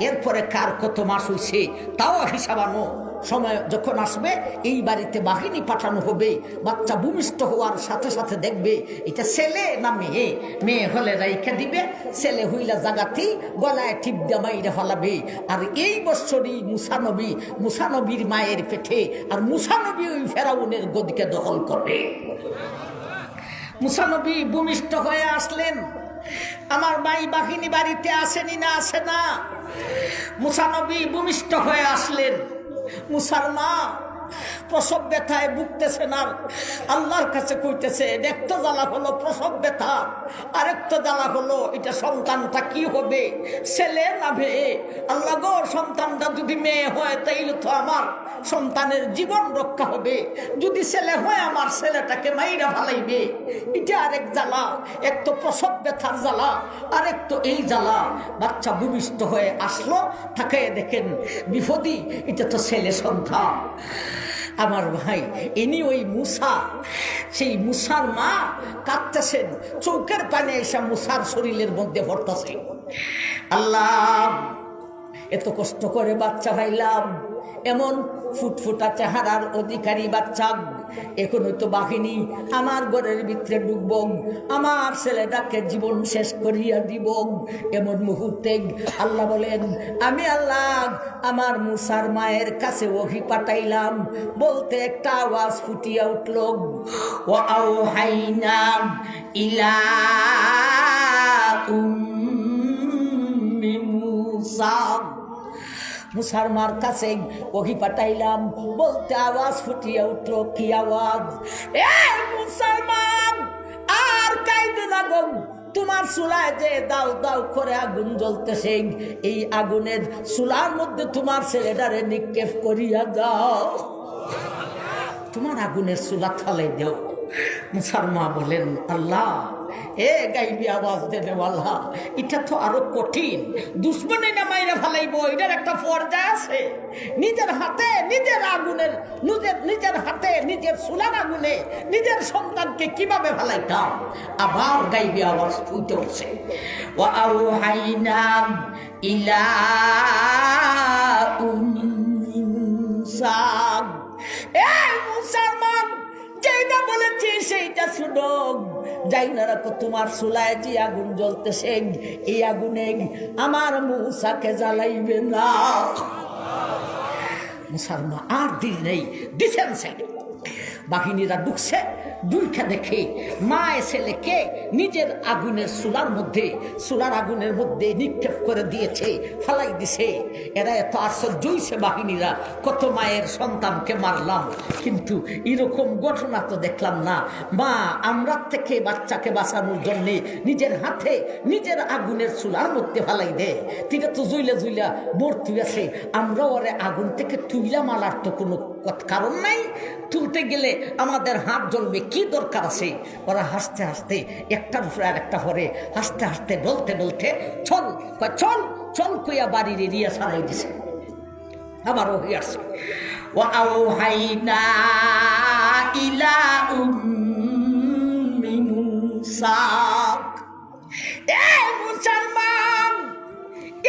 এরপরে কার কত মাস হইছে তাও হিসাব আনো। সময় যখন আসবে এই বাড়িতে বাহিনী পাঠানো হবে, বাচ্চা ভূমিষ্ঠ হওয়ার সাথে সাথে দেখবে এটা ছেলে না মেয়ে, মেয়ে হলে রাইখা দিবে, ছেলে হইলা জাগাতেই গলায় টিপ দামাইরে ফলাবে। আর এই বছরই মুসা নবীর মায়ের পেটে, আর মুসা নবী ওই ফেরাউনের গদিকে দখল করবে। মুসা নবী ভূমিষ্ঠ হয়ে আসলেন। আমার ভাই বাহিনী বাড়িতে আসেনি না, আসে না? মুসা নবী ভূমিষ্ঠ হয়ে আসলেন। মুসার মা প্রসব ব্যথায় ভুগতেছেন, আর আল্লাহর কাছে কইতেছে একটা জ্বালা হলো প্রসব ব্যথা, আরেকটা জ্বালা হলো এটা সন্তানটা কি হবে, ছেলে না মেয়ে। আল্লাহ গো, সন্তানটা যদি মেয়ে হয় তাইলে তো আমার সন্তানের জীবন রক্ষা হবে, যদি ছেলে হয় আমার ছেলেটাকে মাইরা ফালাইবে। এটা আরেক জ্বালা, এক তো প্রসব ব্যথার জ্বালা, আরেক তো এই জ্বালা। বাচ্চা ভূমিষ্ঠ হয়ে আসলো, তাকে দেখেন বিপদী, এটা তো ছেলে সন্তান। আমার ভাই ইনি ওই মুসা, সেই মুসার মা কাঁদতেছেন, চৌকের পানি এসে মুসার শরীরের মধ্যে পড়তেছে। আল্লাহ, এত কষ্ট করে বাচ্চা পাইলাম, এমন ফুটফুটা চেহারার অধিকারী বাচ্চা, এখন হয়তো বাহিনী আমার ঘরের ভিতরে ঢুকব, আমার ছেলেটাকে জীবন শেষ করিয়া দিব। এমন মুহূর্তে আল্লাহ বলেন আমি আল্লাহ আমার মুসার মায়ের কাছে ওহী পাঠাইলাম। বলতে একটা আওয়াজ ফুটিয়া উঠল, ওয়া আওহাইনা ইলা উম্মি মুসা, মুসার মার কাছে ওহি পাঠাইলাম, বলতে আওয়াজ ফুটিয়ে উঠল, কি আওয়াজ? মুসলমান আর কাইদে না গো, তোমার চুলায় যে দাও দাও করে আগুন জ্বলতেছে, এই আগুনের চুলার মধ্যে তোমার ছেলেটারে নিক্ষেপ করিয়া দাও, তোমার আগুনের চুলা থালাই দেও। মুসার মা বলেন, আল্লাহ এ গাইবি আওয়াজ দেবে আল্লাহ, এটা তো আরো কঠিন, দুশ্মনে না মাইরা ফেলাইব, এটার একটা পর্যায় আছে। নিজের হাতে নিজের আগুনের নিজের হাতে নিজের চুলার আগুনে নিজের সন্তানকে কিভাবে ফেলাইতাম? আবার গাইবি আওয়াজ ফুটে উঠছে, ওয়া আওহাইনা ইলা মুসা। এই মুসলমান, যেটা বলেছি সেইটা শুনো, যাই না রাখো, তোমার চুলায় যে আগুন জ্বলতেছে, এই আগুনে আমার মুসাকে জ্বালাইবে না। মুসলমান আর দিল নেই, দিছেন সেটা। বাহিনীরা ঢুকছে, দুইটা দেখে মা ছেলেকে নিজের আগুনের চুলার আগুনের মধ্যে নিক্ষেপ করে দিয়েছে, ফালাই দিছে। এরা এত আশ্চর্য হইছে বাহিনীরা, কত মায়ের সন্তানকে মারলাম, কিন্তু এরকম ঘটনা তো দেখলাম না। মা আমরা থেকে বাচ্চাকে বাঁচানোর জন্য নিজের হাতে নিজের আগুনের চুলার মধ্যে ফালাই দেয়। তিনি তো জুইলা মূর্তি আছে, আমরা ওরে আগুন থেকে তুইলা মালার তো কোনো কারণ নাই, তুলতে গেলে আমাদের হাত জ্বলবে, কি দরকার আছে? ওরা হাসতে হাসতে একটার উপরে আর একটা পরে হাসতে হাসতে বলতে বলতে চল চল চল কইয়া বাড়ির এরিয়া সারাই দিছে। আবার ওই আসছে, ওয়া আওহাইনা ইলা উম্মি মুসা। এই মুসলমান,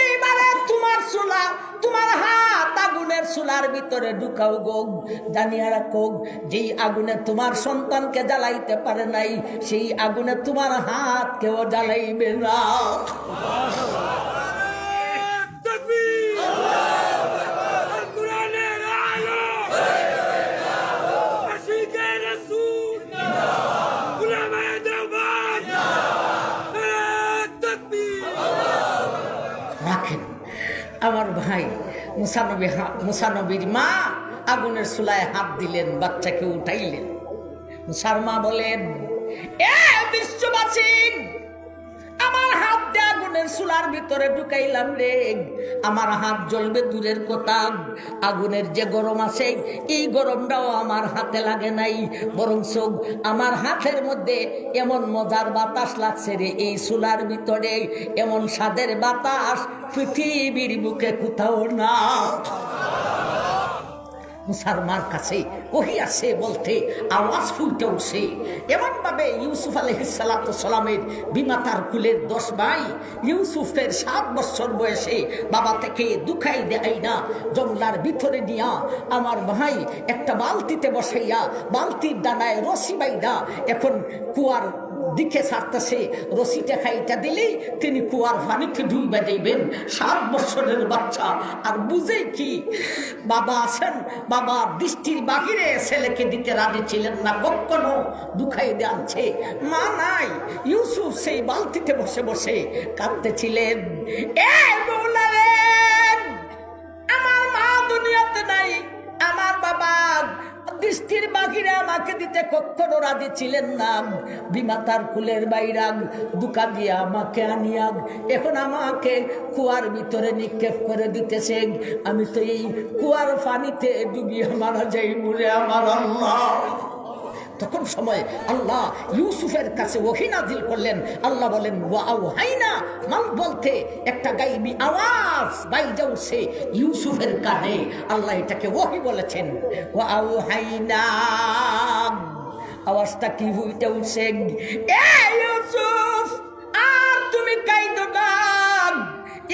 এইবারে তোমার চুলা, তোমার হাত আগুনের চুলার ভিতরে ঢুকাও গো, জানিয়া রাখো, যেই আগুনে তোমার সন্তানকে জ্বালাইতে পারে নাই, সেই আগুনে তোমার হাত কেউ জ্বালাইবে না। রাখেন আমার ভাই, মুসানবীর মা আগুনের চুলায় হাত দিলেন, বাচ্চাকে উঠাইলেন। মুসার মা বলেন, এ বিশ্ববাসী, আমার হাত দিয়ে আগুনের চুলার ভিতরে ঢুকাইলাম রে, আমার হাত জ্বলবে দূরের কথা, আগুনের যে গরম আছে এই গরমটাও আমার হাতে লাগে নাই, বরং আমার হাতের মধ্যে এমন মজার বাতাস লাগছে রে, এই চুলার ভিতরে এমন স্বাদের বাতাস পৃথিবীর বুকে কোথাও না। মুসার মার কাছে ওহি আছে বলতে আওয়াজ ফুটে উঠছে, এমন ভাবে ইউসুফ আলাইহিস সালাতু সালামের বিমাতার কুলের 10 ভাই, ইউসুফের 7 বছর বয়সে বাবা থেকে দুখাই দেয় না জঙ্গলার ভিতরে নিয়া আমার ভাই একটা বালতিতে বসাইয়া, বালতির ডানায় রশি বাইদা এখন কুয়ার দিকে ছাড়তেছে, রশিটা খাইটা দিলেই তিনি কুয়ার পানিতে ডুবে যাইবেন। 7 বছরের বাচ্চা, আর বুঝে কি বাবা আছেন, বাবা দৃষ্টির বাহিরে ছেলেকে দিতে রাজি ছিলেন না, কখনো দুখাই আনছে, মা নাই। ইউসুফ সেই বালতিতে বসে বসে কাঁদতেছিলেন, আমার মা দুনিয়াতে নাই, আমার বাবা দৃষ্টির বাহিরে আমাকে দিতে কখনো রাজি ছিলেন না, বিমাতার কুলের বাইরা দুকা দিয়ে আমাকে আনিয়া এখন আমাকে কুয়ার ভিতরে নিক্ষেপ করে দিতেছে, আমি তো এই কুয়ার পানিতে ডুবিয়ে মারা যাই বলে আমার আল্লাহ। তখন সময় আল্লাহ ইউসুফের কাছে ওহী নাযিল করলেন। আল্লাহ বলেন, ওয়া আওহাইনা, মান বলতে একটা গায়বী আওয়াজ বাইরে উঠছে ইউসুফের কানে, আল্লাহ এটাকে ওহী বলেছেন। ওয়া আওহাইনা, আওয়াজটা কি হইতে উঠছে, এ ইউসুফ আর তুমি কাইদো না,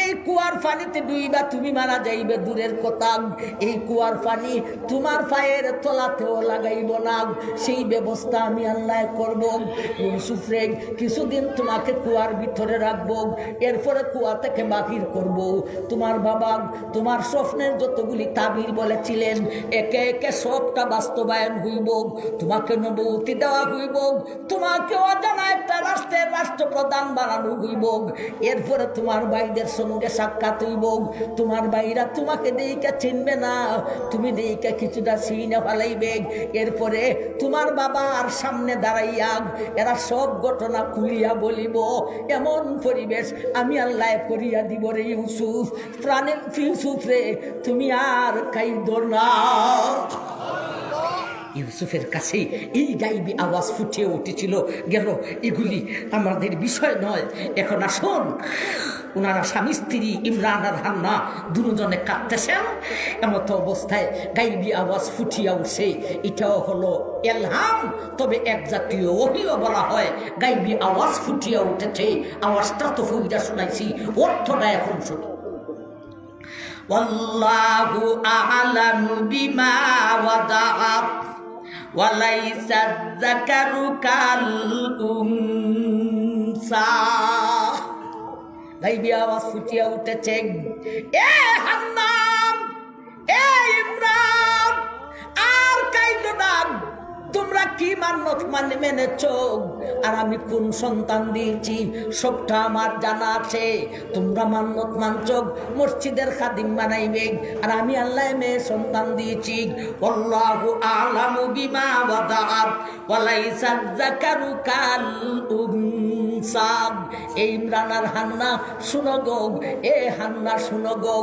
এই কুয়ার পানিতে ডুইবা তুমি মারা যাইবে দূরের কথা, এই কুয়ার পানি তোমার পায়ের তলাতেও লাগাইব না, সেই ব্যবস্থা আমি আল্লাহ করব। ইউসুফ রে কিছুদিন তোমাকে কুয়ার ভিতরে রাখবো, এরপরে কুয়া থেকে বাহির করব। তোমার বাবা তোমার স্বপ্নের যতগুলি তাবির বলেছিলেন একে একে সবটা বাস্তবায়ন হইব, তোমাকে নবুয়তি দেওয়া হইব, তোমাকে অজানা একটা রাষ্ট্রের রাষ্ট্রপ্রধান বানানো হইব, এরপরে তোমার ভাইদের সঙ্গে সাক্ষাৎ হইব, তোমার ভাইরা তোমাকে দেইকা চিনবে না, তুমি দেইকা কিছুটা চিনে ফেলাইবে। এরপরে তোমার বাবার সামনে দাঁড়াইয়া এরা সব ঘটনা খুলিয়া বলিব। এমন পরিবেশ আমি আল্লাহ করিয়া দিব রে ইউসুফ, প্রাণের ইউসুফ রে, তুমি আর কাইদো না। ইউসুফের কাছে এই গাইবি আওয়াজ ফুটে উঠেছিল, গেল এগুলি আমাদের বিষয় নয়। এখন আসুন, ওনারা স্বামী স্ত্রী ইমরান আর হান্না দুজনে কাঁদতেছেন, এমত অবস্থায় গাইবি আওয়াজ ফুটিয়া উঠছে। এটাও হলো এলহাম, তবে এক জাতীয় ওহিও বলা হয়। গাইবি আওয়াজ ফুটিয়া উঠেছে, আওয়াজটা তো ফুইটা শোনাইছি, অর্থটা এখন শুনি। والله أعلم بما وضعت وليس الذكر كالأنثى। গাইবি আওয়াজ ফুটিয়া উঠেছে, এ হান্না, এ ইমরান, আর কাইদো না। তোমরা কি মান্যত মেনেছ, আর আমি কোন সন্তান দিয়েছি সবটা আমার জানা আছে। তোমরা মান্যত মানছ মসজিদের খাদিম বানাইবে, আর আমি আল্লাহ মেয়ে সন্তান দিয়েছি। আল্লাহু আ'লামু বিমা ওয়াদাআত ওয়ালাইসা যাকারু কাল উনসা। এই ইমরান আর হান্না শুনো গো, এ হান্না শুনো গো,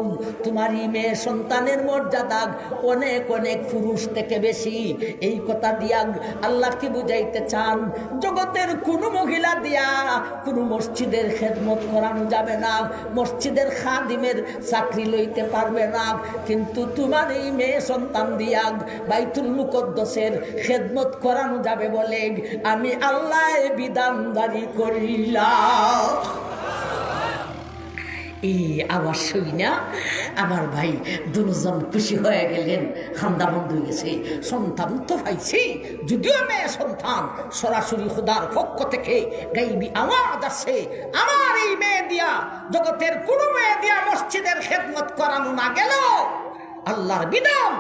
তোমারই মেয়ে সন্তানের মর্যাদা অনেক অনেক পুরুষ থেকে বেশি। এই কথা দিয়া আল্লাহ কি বুঝাইতে চান? জগতের কোন মহিলা দিয়া কোন মসজিদের খেদমত করানো যাবে না, মসজিদের খাদিমের চাকরি লইতে পারবে না, কিন্তু তোমার এই মেয়ে সন্তান দিয়া বাইতুল মুকদ্দসের খেদমত করানো যাবে বলে আমি আল্লাহ বিধান জারি করিলাম। এই আওয়াজ শুই না আমার ভাই দুজন খুশি হয়ে গেলেন, খান্দা বন্ধ হয়ে গেছে। সন্তান তো পাইছি, যদিও মেয়ে সন্তান, সরাসরি খোদার পক্ষ থেকে গাইবি আওয়াজ আসছে, আমার এই মেয়ে দিয়া জগতের কোনো মেয়ে দিয়া মসজিদের খেদমত করানো না গেল আল্লাহর বিধান,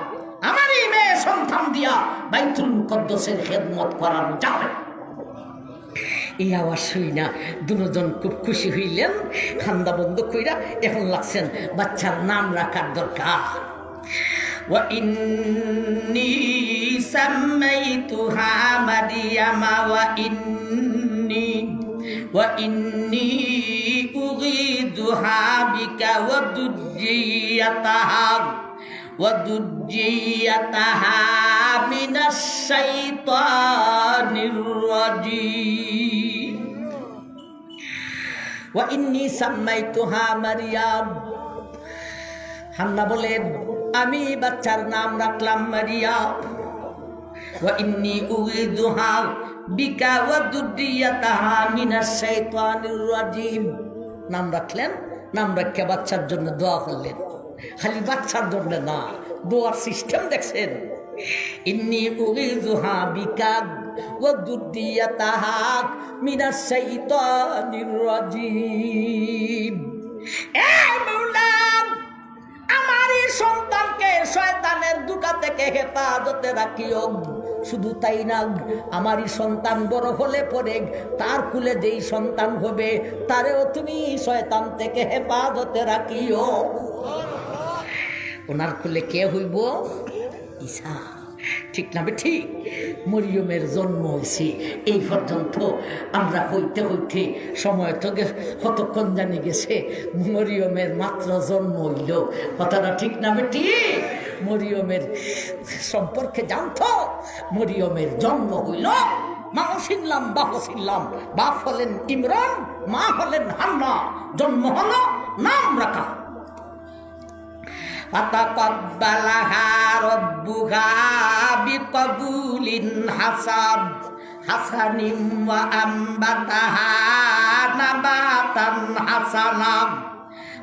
আমার এই মেয়ে সন্তান দিয়া বাইতুল মুকদ্দসের খেদমত করানো যাবে। এই আওয়াজ শুই না দুজন খুব খুশি হইলেন, খান্দা বন্ধ কইরা এখন লাগছেন বাচ্চার নাম রাখার দরকার। وإني سميتها مريم وإني أعيذها بك وذريتها من الشيطان الرجيم। وإني سميتها مريم। হান্না বলেন আমি বাচ্চার নাম রাখলাম মারিয়াম। وإني أعيذها بك وذريتها من الشيطان الرجيم। নাম রাখলেন, নাম রাখে বাচ্চার জন্য দোয়া করলেন। খালি বাচ্চার জন্য না, দোয়ার সিস্টেম দেখছেন। ইন্নী উইযুহা বিকা ওয়া যুররিয়াতাহা মিনাশ শাইতানির রাজিম। এ মাওলা, আমার এই সন্তানকে শয়তানের দুকা থেকে হেফাজতে রাখিও। শুধু তাই না, আমারই সন্তান বড় হলে পরে তার কুলে যেই সন্তান হবে তারেও তুমি শয়তান থেকে হেফাজতে রাখিও। ওনার কুলে কে হইব? ঈসা। ঠিক না ঠিক? মরিয়মের জন্ম হয়েছে এই পর্যন্ত আমরা হইতে হইতে সময় তো কতক্ষণ জানি গেছে, মরিয়মের মাত্র জন্ম হইল। কথাটা ঠিক না ঠিক? মরিয়মের সম্পর্কে জানতো, মরিয়মের জন্ম হইল, মাও ছিলাম বাপ ছিলাম, বাপ হলেন ইমরান, মা হলেন হান্না, জন্ম হলো, নাম রাখা। ফাতাকাব্বালাহা রাব্বুহা বিকবুলিন হাসানিন ওয়া আমবাতাহা নাবাতান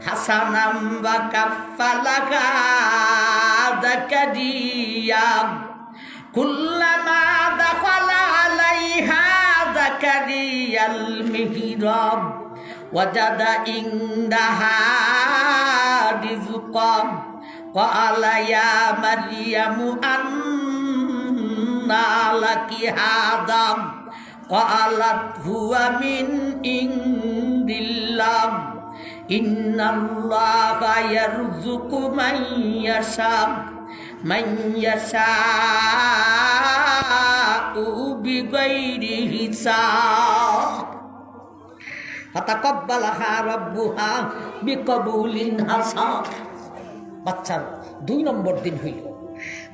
হাসানাম ওয়া কাফফালাহা যাকারিয়া কুল্লামা দাখালা আলাইহা যাকারিয়াল মিহরাব ওয়াজাদা ইনদাহা রিজকান قال يا مريم أنى لك هذا قالت هو من عند الله ইন্নাল্লাহা ইয়ারযুকু মান ইয়াশাউ বিগাইরি হিসাব ফাতাকাব্বালাহা রাব্বুহা বিকবুলিন হাসান। বাচ্চার 2 নম্বর দিন হইল,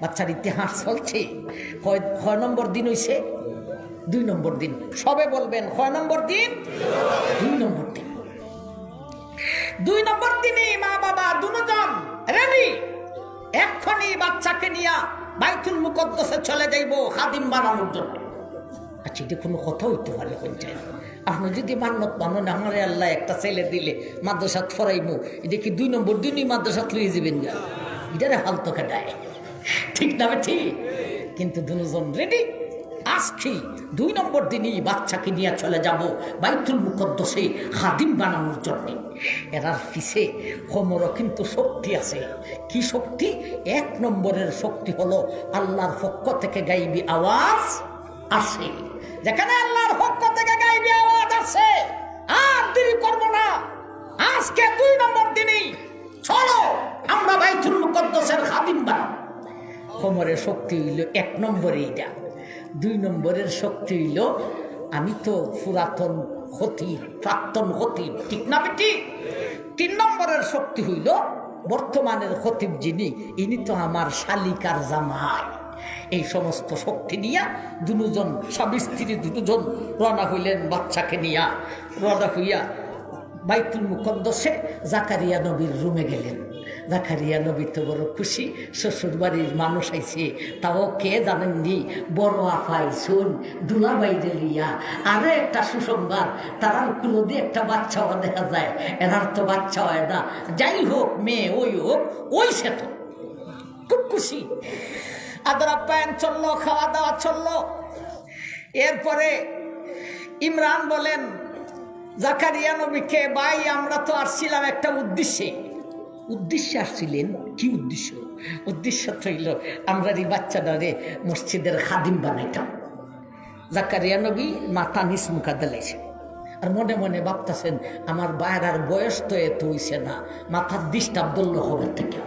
বাচ্চার ইতিহাস চলছে। কয় নম্বর দিন হইছে? 2 নম্বর দিন। সবে বলবেন কয় নম্বর দিন? 2 নম্বর দিন। 2 নম্বর দিনে মা বাবা দুজন রেডি, এক্ষুনি বাচ্চাকে নিয়ে বাইতুল মুকদ্দাসে চলে যাইব খাদিম বানানোর জন্য। আচ্ছা, এটা কোনো কথা হইতে পারে? চাই আপনি যদি মান্যত মানেন আমার আল্লাহ একটা ছেলে দিলে মাদ্রাসাত ফরাইমু, এটা কি 2 নম্বর দিনই মাদ্রাসাত লইয়ে যাবেন গা? এটারে হালতো কাটায়, ঠিক না? ঠিক। কিন্তু দুজন রেডি, আজকে 2 নম্বর দিনই বাচ্চাকে নিয়ে চলে যাব বাইতুল মুকদ্দাসে খাদিম বানানোর জন্য। এরার পিছে কোমরও কিন্তু শক্তি আছে। কি শক্তি? 1 নম্বরের শক্তি হলো আল্লাহর পক্ষ থেকে গাইবি আওয়াজ আসে। যেখানে আল্লাহর পক্ষ থেকে গাইবি আওয়াজ আসে, আর দেরি করব না, আজকে 2 নম্বর দিনই চলো আমরা বাইতুল মুকদ্দাসের খাদিম বানাবো। কোমরের শক্তি হইল 1 নম্বরে এইটা। 2 নম্বরের শক্তি হইল আমি তো পুরাতন খতিব, প্রাক্তন খতিব, ঠিক না বেটি? 3 নম্বরের শক্তি হইল বর্তমানের খতিব যিনি, ইনি তো আমার শালিকার জামাই। এই সমস্ত শক্তি নিয়ে দুজন স্বামী স্ত্রী দুজন রওনা হইলেন বাচ্চাকে নিয়ে। রওনা হইয়া বাইতুল মুকদ্দাসে জাকারিয়া নবীর রুমে গেলেন। জাকারিয়া নবী তো বড় খুশি, শ্বশুর বাড়ির মানুষ আইছে। তাও কে জানেননি, বড় আফাই শুন দুলা বাইরে লিয়া আরে একটা সুসংবাদ, তারার কুলো দিয়ে একটা বাচ্চাও দেখা যায়, এরার তো বাচ্চা হয় না। যাই হোক, মেয়ে ওই হোক, ওই সে তো খুব খুশি। আদর আপ্যায়ন চললো, খাওয়া দাওয়া চললো। এরপরে ইমরান বলেন জাকারিয়া নবীকে, ভাই আমরা তো আসছিলাম একটা উদ্দেশ্যে আসছিলেন। কি উদ্দেশ্য? উদ্দেশ্য হইল আমরা এই বাচ্চাটারে মসজিদের খাদিম বানাইতাম। জাকারিয়া নবী মাথা নিচ মুখা দিলাইছেন, আর মনে মনে ভাবতেছেন আমার বাইর আর বয়স তো এত হইছে না, মাথার ডিস্টার্ব দল্য হবে থেকে,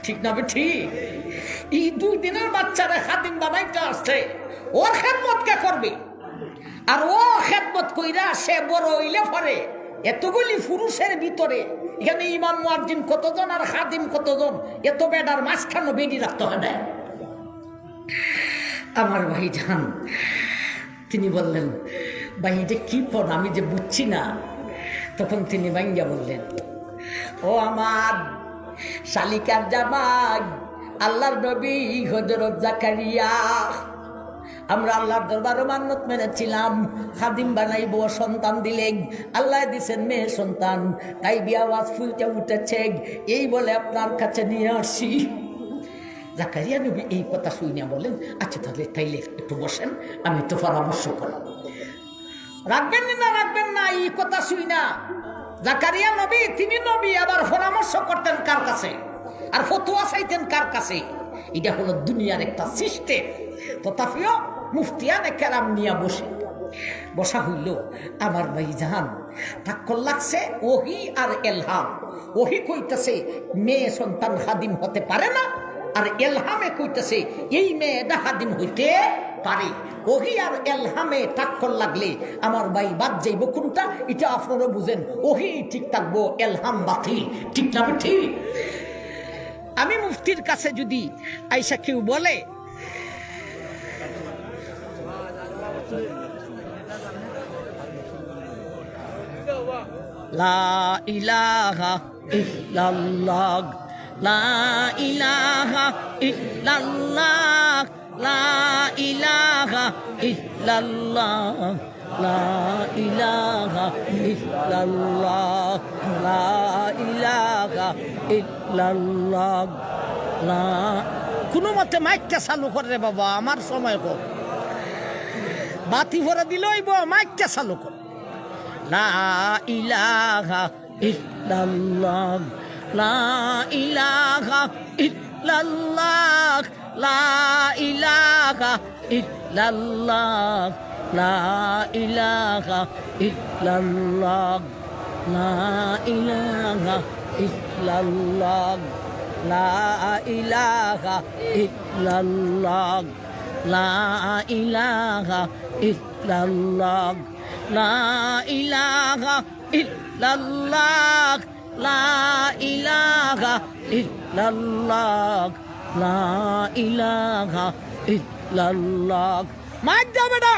ঠিক না? ঠিক। এই 2 দিনের বাচ্চারা খাদিম বানাইতে আসছে, ওর খেদমত কে করবে? আর ও খেদমত কইরা সে বড় হইলে পরে এতগুলি পুরুষের ভিতরে এখানে ইমাম মুয়াজ্জিন কতজন আর খাদিম কতজন, এত বেডার মাঝখানে বেডি রাখতে হয় না। আমার ভাই যান তিনি বললেন, ভাই এটা কি পদ আমি যে বুঝছি না। তখন তিনি ভাঙ্গিয়া বললেন, ও আমার শালিকার জামাই আল্লাহর নবী হযরত জাকারিয়া, আমরা আল্লাহর দরবারে মান্নত মেনেছিলাম খাদিম বানাইব, সন্তান দিলেন, আল্লাহ দিছেন মেয়ে সন্তান, তাই আওয়াজ ফুলতে উঠেছে, এই বলে আপনার কাছে নিয়ে আসি। জাকারিয়া নবী এই কথা শুনিয়া বলেন, আচ্ছা তাইলে একটু বসেন, আমি তো পরামর্শ করি। রাখবেন না রাখবেন না এই কথা শুই না। জাকারিয়া নবী তিনি নবী, আবার পরামর্শ করতেন কার কাছে আর ফতোয়া চাইতেন কার কাছে? এটা হলো দুনিয়ার একটা সিস্টেম। তথাপিও মুফতিয়ানে কেরাম নিয়া বসা হইল। আমার ভাই জাহান ঠাক্কর লাগছে ওহি আর এলহাম। ওহি কইতেছে মেয়ে সন্তান খাদিম হতে পারে না, আর এলহামে কইতেছে এই মেয়েটা খাদিম হইতে পারে। ওহি আর এলহামে ঠাক্কর লাগলে আমার ভাই বাদ যাইব কোনটা? এটা আপনারা বুঝেন। ওহি ঠিক থাকবো, এলহাম বাতিল, ঠিক না? ঠিক। আমি মুফতির কাছে যদি আইসা কেউ বলে লা ইলাহা ইল্লাল্লাহ, লা ইলাহা ইল্লাল্লাহ, লা ইলাহা ইল্লাল্লাহ, লা ইলাহা ইল্লাল্লাহ, লা ইলাহা ইল্লাল্লাহ, লা কোনো মতে মাইকটা চালু করে বাবা, আমার সময় কর, বাতি ভরে দিলই মাইকটা চালু কর। লা ইলাহা ইল্লাল্লাহ, লা ইলাহা ইল্লাল্লাহ, লা ইলাহা ইল্লাল্লাহ, লা ইলাহা ইল্লাল্লাহ, লা ইলাহা ইল্লাল্লাহ লা ইলাহা ইল্লাল্লাহ লা ইলাহা ইল্লাল্লাহ লা ইলাহা ইল্লাল্লাহ লা ইলাহা ইল্লাল্লাহ লা ইলাহা ইল্লাল্লাহ। মার যাবে না।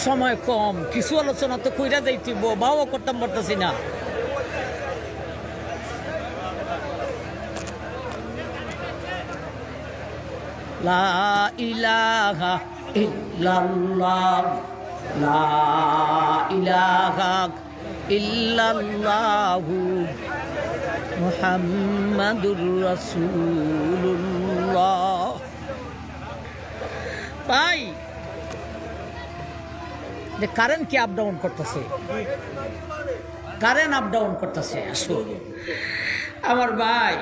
সময় কম, কিছু আলোচনা তো কইরা যাইতি, বাও করতাম পারতেছি না। লা ইলাহা ইল্লাল্লাহ লা ইলাহা ইল্লাল্লাহু মুহাম্মাদুর রাসূলুল্লাহ। ভাই কারেন্ট কি আপ ডাউন করতেছে, কারেন্ট আপ ডাউন করতেছে। আসুন আমার ভাই,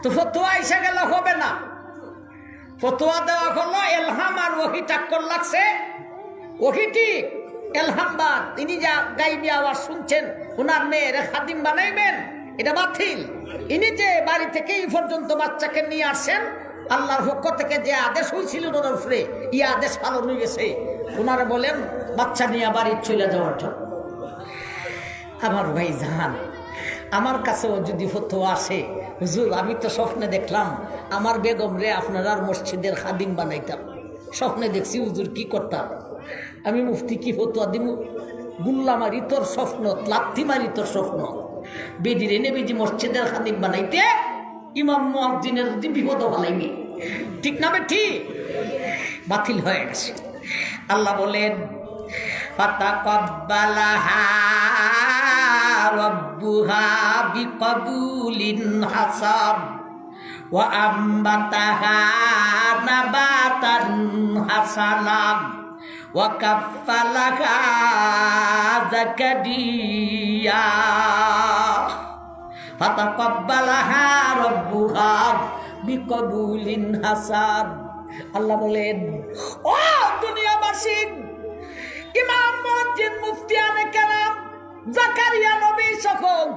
তো ফতোয়া এসে গেল হবে না। ফতোয়া দেওয়া হলো এলহাম আর ওহি টাক্কর লাগছে। ওহিটি এলহামবাদ, তিনি যা গাইবি আওয়াজ শুনছেন, ওনার মেয়ের খাদিম বানাইবেন, এটা বাতিল। ইনি যে বাড়ি থেকে এই পর্যন্ত বাচ্চাকে নিয়ে আসেন, আল্লাহর পক্ষ থেকে যে আদেশ হয়েছিল ওনার উপরে, ই আদেশ পালন হয়ে গেছে। ওনারা বলেন বাচ্চা নিয়ে বাড়ি চলে যাওয়ার জন্য। আমার ভাই জাহান, আমার কাছেও যদি ফতোয়া আসে, হুজুর আমি তো স্বপ্নে দেখলাম আমার বেগম রে আপনার মসজিদের খাদিম বানাইতাম, স্বপ্নে দেখছি হুজুর কি করতাম, আমি মুফতি কি ফতোয়া দিব? গুল্লা মারি তোর স্বপ্ন, লাথি মারি তোর স্বপ্ন। বেদির এনে বেদি মসজিদের খাদিম বানাইতে ইমাম মুয়াজ্জিনের যদি বিপদ ভালাইনি, ঠিক না ঠিক? বাতিল হয়ে গেছে। আল্লাহ বলেন ফাতাকাব্বালাহা রাব্বুহা বিকবুলিন হাসান ওয়া আমবাতাহা নাবাতান হাসানান ওয়া কাফফালাহা যাকারিয়া ফাতাকাব্বালাহা রাব্বুহা বিকবুলিন হাসান। আল্লাহ বলেন ও দুনিয়াবাসী, ইমাম মুয়াজ্জিন মুফতিয়ানে কেরাম জাকারিয়া নবী সকল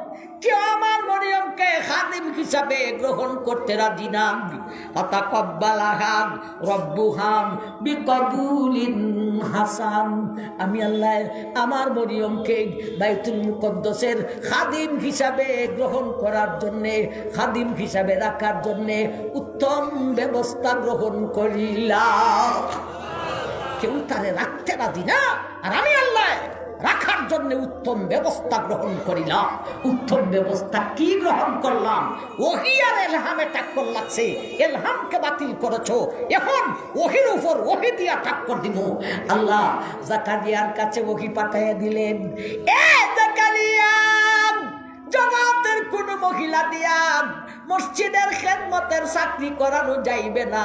কেউ আমার মরিয়মকে খাদিম হিসাবে গ্রহণ করতে রাজি না। ফাতাকাব্বালাহা রাব্বুহা বিকবুলিন হাসান। আমি আল্লাহ আমার মরিয়মকে বাইতুল মুকদ্দাসের খাদিম হিসাবে গ্রহণ করার জন্যে, খাদিম হিসাবে রাখার জন্যে উত্তম ব্যবস্থা গ্রহণ করিলাম। কেউ তারে রাখতে রাজি না, আর আমি আল্লাহ রাখার জন্য উত্তম ব্যবস্থা গ্রহণ করিলাম। উত্তম ব্যবস্থা কি গ্রহণ করলাম? ওহি আর এলহামে টাক্কর লাগছে, এলহামকে বাতিল করেছো, এখন ওহির উপর ওহি দিয়া টাক্কর দিব। আল্লাহ জাকারিয়ার কাছে ওহি পাঠাইয়া দিলেন, এ জাকারিয়া, জগতের কোন মহিলা দিয়া মসজিদের খেদমতের চাকরি করানো যাইবে না,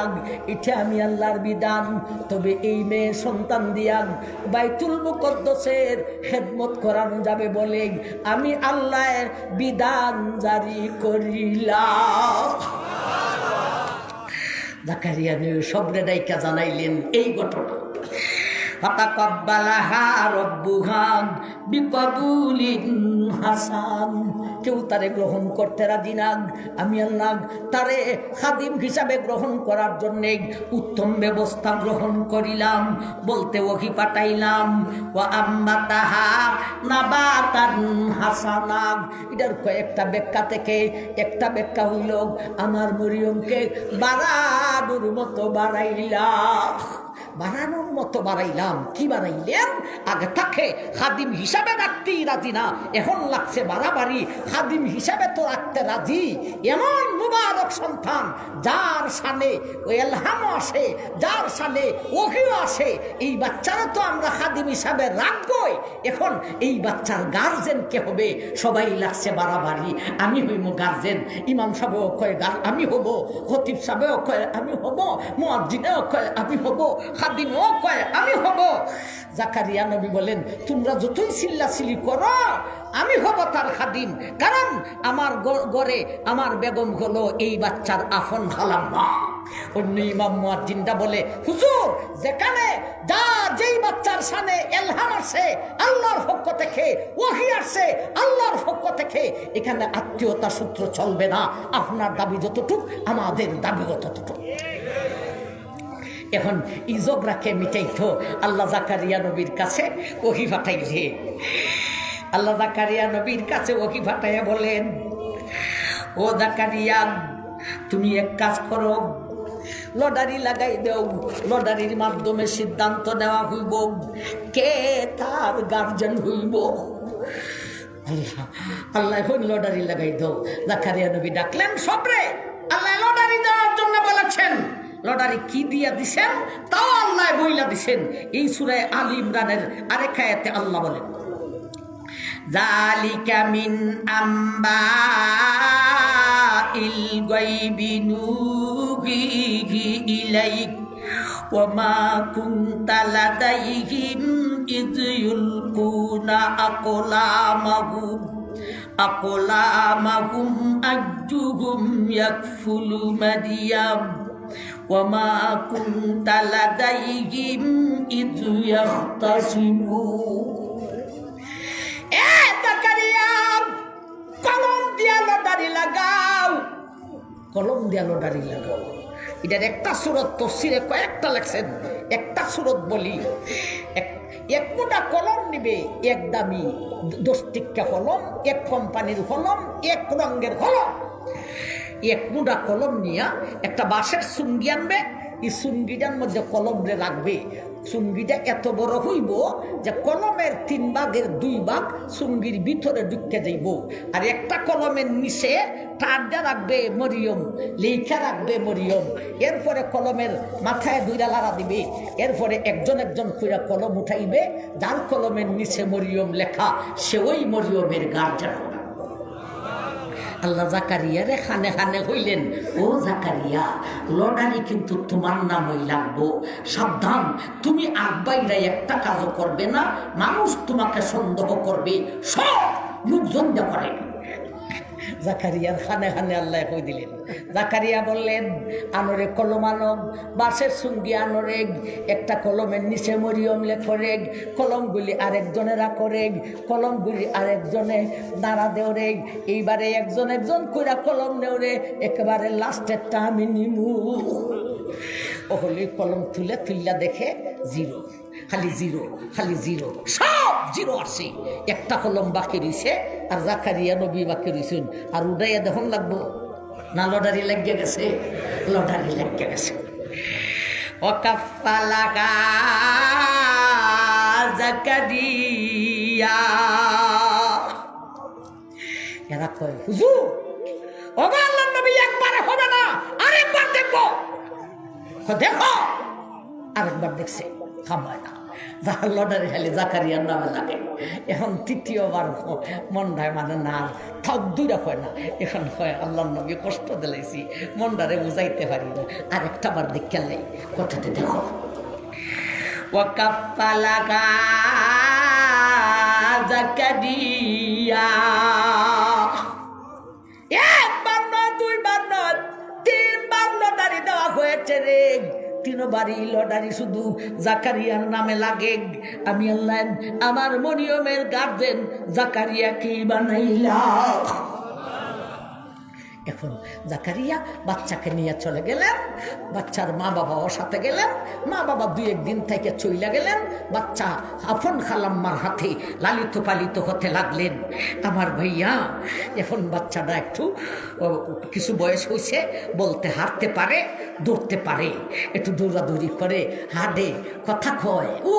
এটা আমি আল্লাহর বিধান। তবে এই মেয়ে সন্তান দিয়া বাইতুল মুকদ্দাসের খেদমত করানো যাবে বলে আমি আল্লাহর বিধান জারি করিলাম। জাকারিয়া সবরে ডাইকা জানাইলেন এই ঘটনা। ফাতাকাব্বালাহা রাব্বুহা বিকবুলিন হাসান। কেউ তারে গ্রহণ করতে রাজি না, আমি আল্লাহ তারে খাদিম হিসাবে গ্রহণ করার জন্যে উত্তম ব্যবস্থা গ্রহণ করিলাম, বলতে ওহি পাঠাইলাম। ওয়া আম্মাতাহা নাবাতান হাসানা। এটার কয়েকটা ব্যাখ্যা থেকে একটা ব্যাখ্যা হইল আমার মরিয়মকে বাড়ানোর মতো বাড়াইলাম। বাড়ানোর মতো বাড়াইলাম। কি বাড়াইলেন? আগে তাকে খাদিম হিসাবে রাখতেই রাজি না, এখন লাগছে বাড়াবাড়ি। খাদিম হিসাবে তো রাখতে রাজি এমন মুবারক সন্তান যার সামনে এলহামও আসে, যার সামনে ওহিও আসে, এই বাচ্চারা তো আমরা খাদিম হিসাবে রাখবই। এখন এই বাচ্চার গার্জেন কে হবে? সবাই লাগছে বাড়াবাড়ি। আমি হইব গার্জেন, ইমাম সাহেবও কয় আমি হব, খতিব সাহেবও কয় আমি হব, মুয়াজ্জিনও কয় আমি হব, খাদিমও কয় আমি হব। জাকারিয়া নবী বলেন তোমরা যতই চিল্লাচিল্লি করো আমি হব তার খাদিম, কারণ আমার ঘরে আমার বেগম হলো এই বাচ্চার আপন খালাম্মা। অন্য ইমাম মুয়াজ্জিনটা বলে, হুজুর যেখানে যা যেই বাচ্চার সামনে ইলহাম আসে আল্লাহর পক্ষ থেকে, ওহী আসে আল্লাহর পক্ষ থেকে, এখানে আত্মীয়তা সূত্র চলবে না। আপনার দাবি যতটুক আমাদের দাবিও ততটুক। এখন ইজগরাকে মিটাইতো আল্লাহ জাকারিয়া নবীর কাছে ওহী পাঠাইলে। আল্লাহ জাকারিয়া নবীর কাছে ওহী পাঠাইয়া বলেন, ও জাকারিয়া তুমি এক কাজ করো, লটারি লাগাই দেও। লটারির মাধ্যমে সিদ্ধান্ত নেওয়া হইব কে তার গার্জেন হইব। আল্লাহ আল্লাহ এখন লটারি লাগাই দাও। জাকারিয়া নবী ডাকলেন, সবরে আল্লাহ লটারি দেওয়ার জন্য বলেছেন। লটারি কি দিয়া দিছেন তাও আল্লাহ বইলা দিছেন। এই সূরা আলী ইমরানের আরেক আয়াতে আল্লাহ বলেন, যালিকা মিন আম্বাইল গায়বি নুহিহি ইলাইক ওয়া মা কুনতা লাদাইহিম ইয ইউলকুনা আকলামাহুম আজ্জুহুম ইয়াকফুলু মাদিয়াম ওয়া মা কুনতা লাদাইহিম ইয ইয়াখতাসিমুন। কলম দিয়া লটারি লাগাও, কলম দিয়া লটারি লাগাও। এটার একটা সূরত তাফসীরে কয়েকটা লেখছেন। একটা সূরত বলি, এক মোটা কলম নিবে, এক দামি 10 টিক্কা কলম, এক কোম্পানির কলম, এক রঙের কলম। এক মোটা কলম নিয়া একটা বাঁশের চুঙ্গি আনবে, এই চুঙ্গিটার মধ্যে কলম রাখবে। চুঙ্গিটা এত বড় হইব যে কলমের 3 ভাগের 2 ভাগ চুঙ্গির ভিতরে ঢুকে যাইব। আর একটা কলমের নিচে টার্জা রাখবে মরিয়ম, লেখা রাখবে মরিয়ম। এরপরে কলমের মাথায় 2টা লাড়া দিবে। এরপরে একজন একজন করে কলম উঠাইবে, যার কলমের নিচে মরিয়ম লেখা সে ওই মরিয়মের গার্জেন। আল্লাহ জাকারিয়ারে খানে খানে হইলেন, ও জাকারিয়া লটারি কিন্তু তোমার নামই লাগবো, সাবধান। তুমি আগবাইরা একটা কাজও করবে না, মানুষ তোমাকে সন্দেহ করবে, সব লোকজন করে। জাকারিয়ার খানে খানে আল্লাহ কই দিলেন। জাকারিয়া বললেন, আনরে কলম আনো, বাঁশের সঙ্গী আনরে, একটা কলমের নিচে মরিয়ম লেখরে, কলমগুলি আরেকজনেরা করে, কলমগুলি আরেকজনে নাড়া দেওরে। এইবারে একজন একজন কইরা কলম নেওরে, একেবারে লাস্টেরটা আমি নিমু। ওহলি কলম তুলিয়া দেখে জিরো, খালি জিরো, খালি জিরো, সব জিরো আসে। একটা কলম বাকি রইছে, আর জাকারিয়া নবী বাকি রইছেন। আর উড়াইয়া দেখুন লাগবো না, লটারি লাগিয়ে গেছে, লটারি লাগিয়ে গেছে। ওয়াকাফালাকা জাকারিয়া। এরা কয়, হুজুর ওগো আল্লাহর নবী একবারে হবে না, আরেকবার দেখবো। দেখো আরেকবার দেখছে, থামায় না। যার লটারি খালি জাকারিয়ার নামে লাগে। এখন 3য়বার মন্ডায় মানে না, ঠক 2টা হয় না। এখন হয় আল্লাহর নবী কষ্ট দিলাইছি, মন্ডারে বুঝাইতে পারি না, আরেকটা বার দেখে লাই কথাতে দেখো। ওয়াকাফালাকা জাকারিয়া। একবার নয়, 2বার নয়, 3বার লটারি দেওয়া হয়েছে রে। 3বারই লটারি শুধু জাকারিয়ার নামে লাগে। আমি আল্লাহ আমার মরিয়মের গার্জেন জাকারিয়াকে বানাইলাম। এখন জাকারিয়া বাচ্চাকে নিয়ে চলে গেলেন, বাচ্চার মা বাবাও সাথে গেলেন। মা বাবা 2-1 দিন থেকে চইলা গেলেন। বাচ্চা আপন খালাম্মার হাতে লালিত পালিত হতে লাগলেন। আমার ভাইয়া এখন বাচ্চাটা একটু কিছু বয়স হয়েছে, বলতে হাঁটতে পারে, দৌড়তে পারে, একটু দৌড়াদৌড়ি করে, হাঁটে, কথা কয়। ও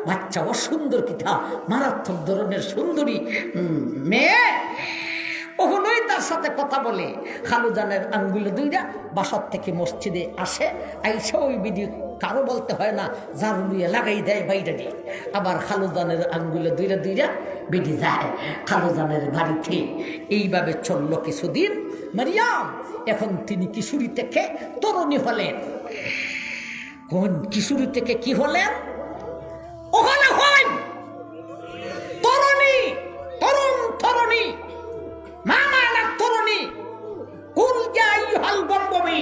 বাচ্চাও সুন্দর, কিটা মারাত্মক ধরনের সুন্দরী মেয়ে। ওহনই তার সাথে কথা বলে। খালুজানের আঙ্গুলে 2টা বাসার থেকে মসজিদে আসে, আইসা ওই বিধি কারো বলতে হয় না, ঝাড়ু দিয়ে লাগাই দেয় বাইরে দিয়ে। আবার খালুজানের আঙ্গুলে 2টা বেডি যায় খালুজানের বাড়িতে। এইভাবে চলল কিছুদিন। মারিয়াম এখন তিনি কিশোরী থেকে তরুণী হলেন। কোন কিশোরী থেকে কি হলেন? ওখানে হয় তরুণী, তরুণী মামা না তরুণী। কুল জাই হাল বম্বমি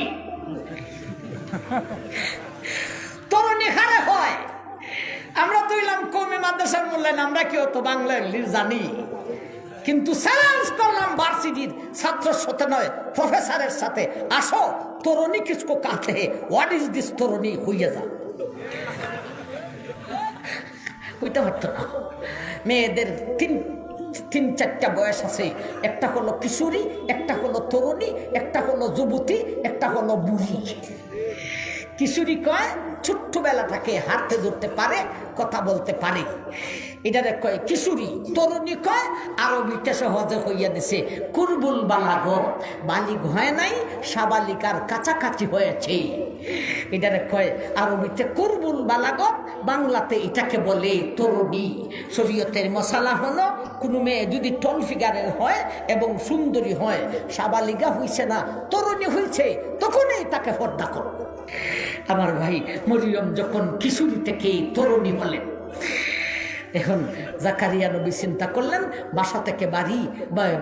তরুণী হারে হয়। আমরা তুইলাম কমে মাদ্রাসার মূল্যায়ন, আমরা কি অত বাংলা ইংলিশ জানি? কিন্তু চ্যালেঞ্জ করলাম ভার্সিটির ছাত্রের সাথে নয়, প্রফেসরের সাথে, আসো তরুণী কিসকো কাতে হে, হোয়াট ইজ দিস তরুণী, হইয়া যা। হইতে পারতো না। মেয়েদের তিন চারটা বয়স আছে, একটা হলো কিশোরী, একটা হলো তরুণী, একটা হলো যুবতী, একটা হলো বুড়ি। কিশোরী কয় ছোট্টবেলাটাকে হাঁটতে ধরতে পারে, কথা বলতে পারে, এটারে কয় কিশোরী। তরুণী কয় আরবিটা সহজে হইয়া দিছে, কুরবুল বালাগত, বালিগ হয় নাই, সাবালিকার কাছাকাছি হয়েছে, এটারে কয় আরবিতে কুরবুল বালাগত, বাংলাতে এটাকে বলে তরুণী। শরীয়তের মশালা হলো কোনো মেয়ে যদি টল ফিগারের হয় এবং সুন্দরী হয়, সাবালিকা হইছে না, তরুণী হইছে, তখনই তাকে পর্দা করো। আমার ভাই মরিয়ম যখন কিশোরী থেকে তরুণী হলেন, এখন জাকারিয়া নবী চিন্তা করলেন বাসা থেকে বাড়ি,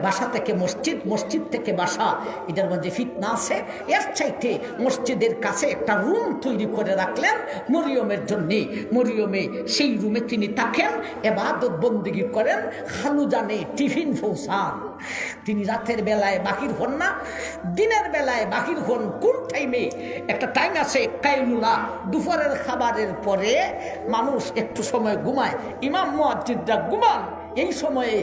বাসা থেকে মসজিদ, মসজিদ থেকে বাসা, এটার মধ্যে ফিতনা আছে, এর চাইতে মসজিদের কাছে একটা রুম তৈরি করে রাখলেন মরিয়মের জন্যে। মরিয়মে সেই রুমে তিনি থাকেন, ইবাদত বন্দেগী করেন, খালু জানে টিফিন পৌঁছান। তিনি রাতের বেলায় বাহির হন না, দিনের বেলায় বাহির হন। কোন টাইমে? একটা টাইম আছে কাইলুলা, দুপুরের খাবারের পরে মানুষ একটু সময় ঘুমায়, ইমাম মুয়াজ্জিনরা ঘুমান। এই সময়ে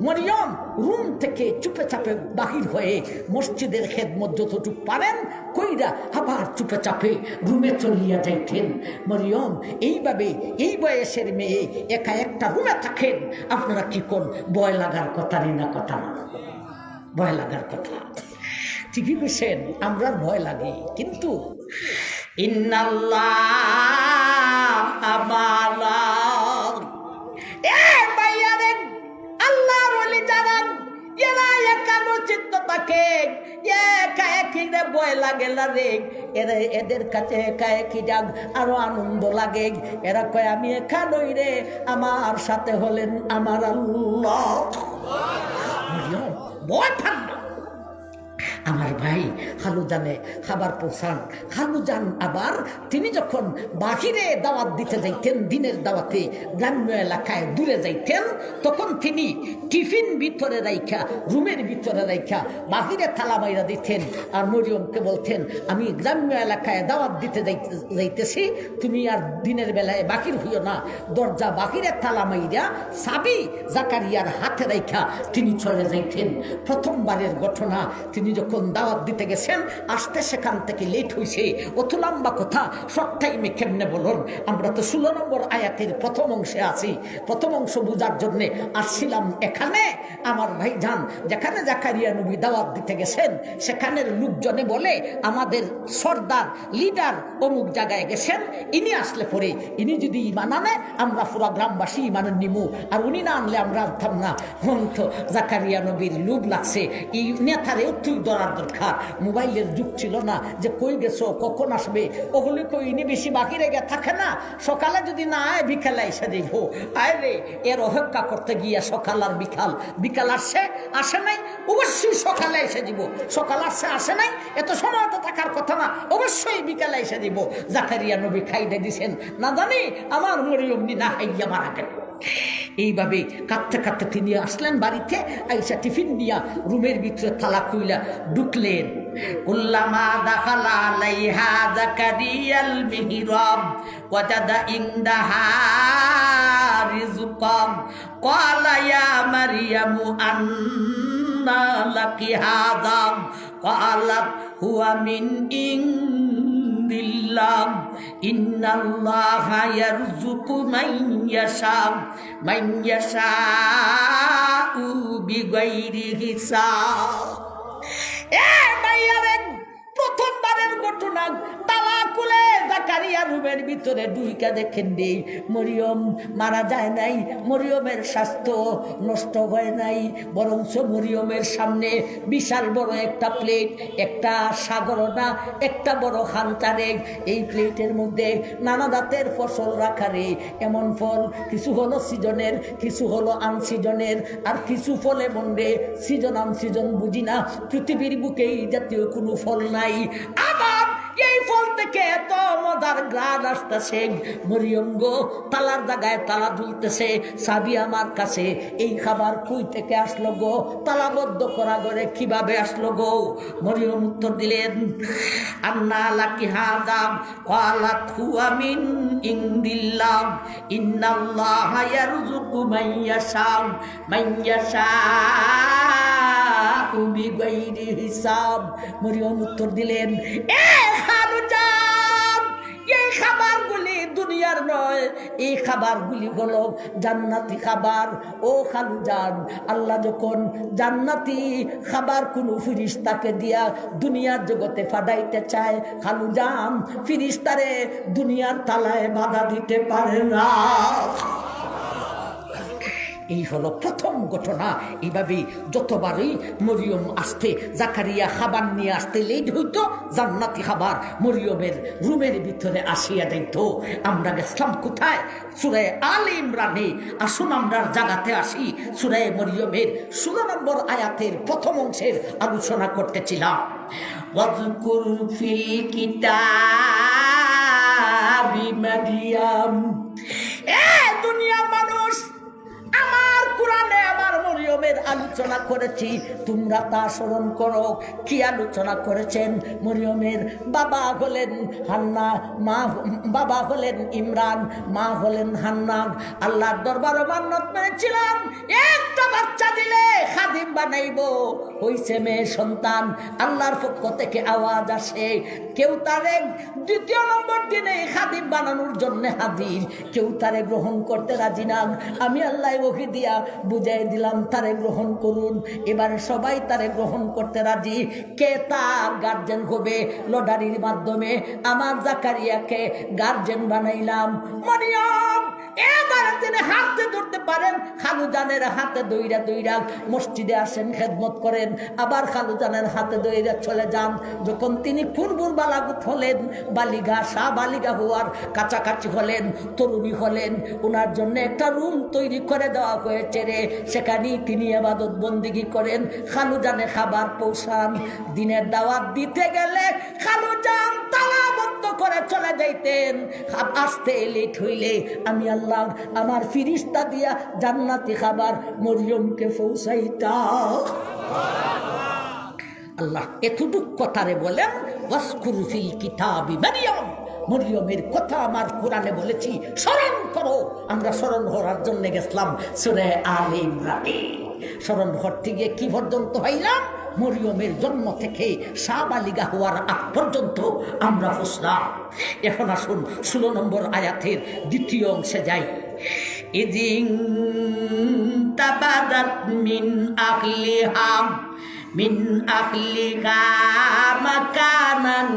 মরিয়ম রুম থেকে চুপে চাপে বাহির হয়ে মসজিদের খেদমত যতটুকু পারেন কইরা আবার চুপে চাপে রুমে চলিয়া যাইতেন। মরিয়ম এইভাবে এই বয়সের মেয়ে একা একটা রুমে থাকেন। আপনারা কি কোন ভয় লাগার কথা না? কথা না, ভয় লাগার কথা ঠিকই বুঝছেন, আমরা ভয় লাগে, কিন্তু ইন্নাল্লাহ আমালা আল্লাহর ওলি জানান, এরা একানো চিত্ত থাকে, একা একই রে ভয় লাগে না রে, এরা এদের কাছে একা একই যাক আরো আনন্দ লাগে। এরা কয় আমি একা নই রে, আমার সাথে হলেন আমার আল্লাহ। ভয় পান না। আমার ভাই খালু জানে খাবার পৌঁছান। খালু যান আবার তিনি যখন বাহিরে দাওয়াত দিতে যাইতেন, দিনের দাওয়াতে গ্রাম্য এলাকায় দূরে যাইতেন, তখন তিনি টিফিন ভিতরে রাইখা, রুমের ভিতরে রাইখা বাহিরে থালা মাইরা দিতেন। আর মরিয়মকে বলতেন আমি গ্রাম্য এলাকায় দাওয়াত দিতে যাইতেছি, তুমি আর দিনের বেলায় বাহির হইও না। দরজা বাহিরে থালা মাইরা চাবি জাকারিয়ার হাতে রাইখা তিনি চলে যাইতেন। প্রথমবারের ঘটনা, তিনি যখন দাওয়াত দিতে গেছেন, আসতে সেখান থেকে লেট হয়েছে। অত লম্বা কথা শর্ট টাইমে কেমনে বলুন? আমরা তো 16 নম্বর আয়াতের প্রথম অংশে আছি, প্রথম অংশ বোঝার জন্য আসছিলাম এখানে। আমার ভাই যান, যেখানে জাকারিয়া নবী দাওয়াত দিতে গেছেন, সেখানের লোকজনে বলে আমাদের সর্দার লিডার অমুক জায়গায় গেছেন, ইনি আসলে পরে ইনি যদি ইমান আনে আমরা পুরা গ্রামবাসী ইমানের নিমু, আর উনি না আনলে আমরা আনতাম না। হন তো জাকারিয়া নবীর লোভ লাগছে, এই নেতারেও তুই ধরার দরকার। মোবাইলের যুগ ছিল না যে কই গেছো, কখন আসবে, ওগুলি কই ইনি বেশি বাকি রেগে থাকে না। সকালে যদি না আয় বিকালে এসে দিব, আয় রে, এর অপেক্ষা করতে গিয়া সকাল আর বিকাল, বিকাল আসছে আসে নাই, অবশ্যই সকালে এসে দিব, সকাল আসছে আসে নাই, এত সময় তো থাকার কথা না, অবশ্যই বিকালে এসে দিব। জাকারিয়া নবী খাইতে দিছেন, না জানি আমার মরিয়ম না খাইয়া মারা গেল। এইভাবে কাঁদতে কাঁদতে তিনি আসলেন বাড়িতে, আইসা টিফিন দিয়া রুমের ভিতরে তালা খুইলা ঢুকলেন। কুল্লামা দাখালা আলাইহা জাকারিয়াল মিহরাব ওয়াজাদা ইনদাহা রিজকান ক্বালা ইয়া মারইয়ামু আন্না লাকি হাযা ক্বালাত হুয়া মিন ইনদিল্লাহ ইন্নাল্লাহা ইয়ারযুকু মান ইয়াশাউ বিগাইরি হিসাব। প্রথমবারের ঘটনা, তালা খুলে জাকারিয়া রুমের ভিতরে ঢুইকা দেখেন রে মরিয়ম মারা যায় নাই, মরিয়মের স্বাস্থ্য নষ্ট হয় নাই, বরঞ্চ মরিয়মের সামনে বিশাল বড় একটা প্লেট, একটা সাগরনা, একটা বড় খান্তারে, এই প্লেটের মধ্যে নানা জাতের ফসল রাখা রে। এমন ফল কিছু হলো সিজনের, কিছু হলো আনসিজনের, আর কিছু ফল এমন রে সিজন আনসিজন বুঝি না, পৃথিবীর বুকে এই জাতীয় কোনো ফল নাই। আবার এই ফল থেকে এত মজার গ্রান আসতেছে। মরিয়ম গো, তালার জায়গায় তালা ঝুলতেছে, চাবি আমার কাছে, এই খাবার কই থেকে আসলো গো? তালাবদ্ধ করা করে কিভাবে আসলো গো? মরিয়ম উত্তর দিলেন, আন্না লাকি হাযা ক্বালাত হুয়া মিন ইনদিল্লাহ ইন্নাল্লাহা ইয়ারযুকু মান ইয়াশা বিগাইরি হিসাব। মরিয়ম উত্তর দিলেন, এ খালুজান, এই খাবারগুলি দুনিয়ার নয়, এই খাবারগুলি হলো জান্নাতি খাবার। ও খালুজান, আল্লাহ যখন জান্নাতি খাবার কোনো ফিরিস্তাকে দিয়া দুনিয়ার জগতে ফাদাইতে চায়, খালুজান ফিরিস্তারে দুনিয়ার তালায় বাধা দিতে পারে না। এই হলো প্রথম ঘটনা। এইভাবেই যতবারই মরিয়ম আসতে, জাকারিয়া খাবার নিয়ে আসতে লেট হইতো, জান্নাতি খাবার মরিয়মের রুমের ভিতরে আসিয়া যাইত। আমরা গেছিলাম কোথায়? সূরা আলে ইমরানে। আসুন আমরা জাগাতে আসি। সূরা মরিয়মের 16 নম্বর আয়াতের প্রথম অংশের আলোচনা করতেছিলাম। ওয়াজকুর ফিল কিতাবি মারইয়াম। এ দুনিয়ার মানুষ, আমার কোরআনে আমার মরিয়মের আলোচনা করেছি, তোমরা তা স্মরণ করো। কি আলোচনা করেছেন? মরিয়মের বাবা হলেন হান্না, বাবা হলেন ইমরান, মা হলেন হান্না। আল্লাহর দরবারে মান্নত মেনেছিলাম, একটা বাচ্চা দিলে খাদিম বানাইব। হইছে মেয়ে সন্তান। আল্লাহর পক্ষ থেকে আওয়াজ আসে, কেউ তারে দ্বিতীয় নম্বর দিনে খাদিম বানানোর জন্য হাজির, কেউ তারে গ্রহণ করতে রাজি না। আমি আল্লাহ ওহি দিয়া বুঝাই দিলাম, তারে গ্রহণ করুন। এবারে সবাই তারে গ্রহণ করতে রাজি। কে তার গার্জেন হবে? লটারির মাধ্যমে আমার জাকারিয়াকে গার্জেন বানাইলাম। মরিয়ম এবারে তিনি হাতে ধরতে পারেন, খালুজানের হাতে দইরা দইরা মসজিদে আসেন, খেদমত করেন, আবার খালুজানের হাতে দইরা চলে যান। যখন তিনি পূর্বর বালাগুত হলেন, বালিগা বালিগা হওয়ার কাছাকাছি হলেন, তরুণী হলেন, ওনার জন্য একটা রুম তৈরি করে দেওয়া হয়েছে রে, সেখানেই তিনি ইবাদত বন্দিগি করেন। খালুজানে খাবার পৌঁছান। দিনের দাওয়াত দিতে গেলে খালুজান তালাবদ্ধ করে চলে যাইতেন। আসতে লেট হইলে আমি আল্লাহ আমার ফিরিস্তা দিয়া জান্নাতি খাবার মরিয়মকে পৌঁছাইতাম। আল্লাহ এতটুক কথারে বলেন, ওয়াজকুর ফিল কিতাবি মারইয়াম। মরিয়মের কথা আমার কোরআনে বলেছি, স্মরণ করো। আমরা স্মরণ করার জন্য গেছিলাম সূরা আলে ইমরানে। স্মরণ করতে গিয়ে কি পর্যন্ত হইলাম? মরিয়মের জন্ম থেকে সাবালিগা হওয়ার আগ পর্যন্ত আমরা বুঝলাম। এখন আসুন 16 নম্বর আয়াতের দ্বিতীয় অংশে যাই। ইজিং তাবাদাত মিন আহলিহা মিন আহলিকা মাকানান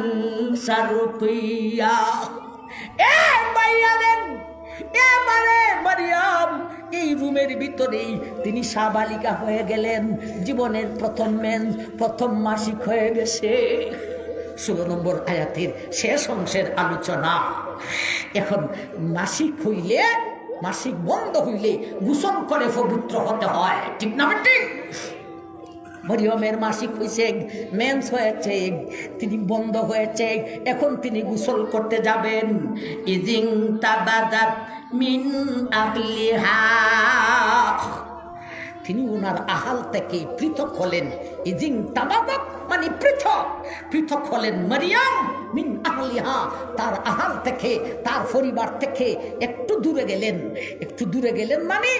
শারকিয়া। এ বাইয়ালেন, এবারে মরিয়ম এই রুমের ভিতরেই তিনি সাবালিকা হয়ে গেলেন। জীবনের প্রথম মাসিক হয়ে গেছে। 16 নম্বর আয়াতের শেষ অংশের আলোচনা। এখন মাসিক হইলে, মাসিক বন্ধ হইলে গোসল করে পবিত্র হতে হয়, ঠিক না ঠিক? মরিয়মের মাসিক হয়েছে, মেন্স হয়েছে, তিনি বন্ধ হয়েছে, এখন তিনি গোসল করতে যাবেন। ইজিং তাবাদাত মিন আহলিহা, তিনি ওনার আহাল থেকে পৃথক হলেন। ইজিং তাবাদাত মানে পৃথক হলেন মরিয়ম মিন আহলিহা, তার আহাল থেকে, তার পরিবার থেকে একটু দূরে গেলেন। একটু দূরে গেলেন মানে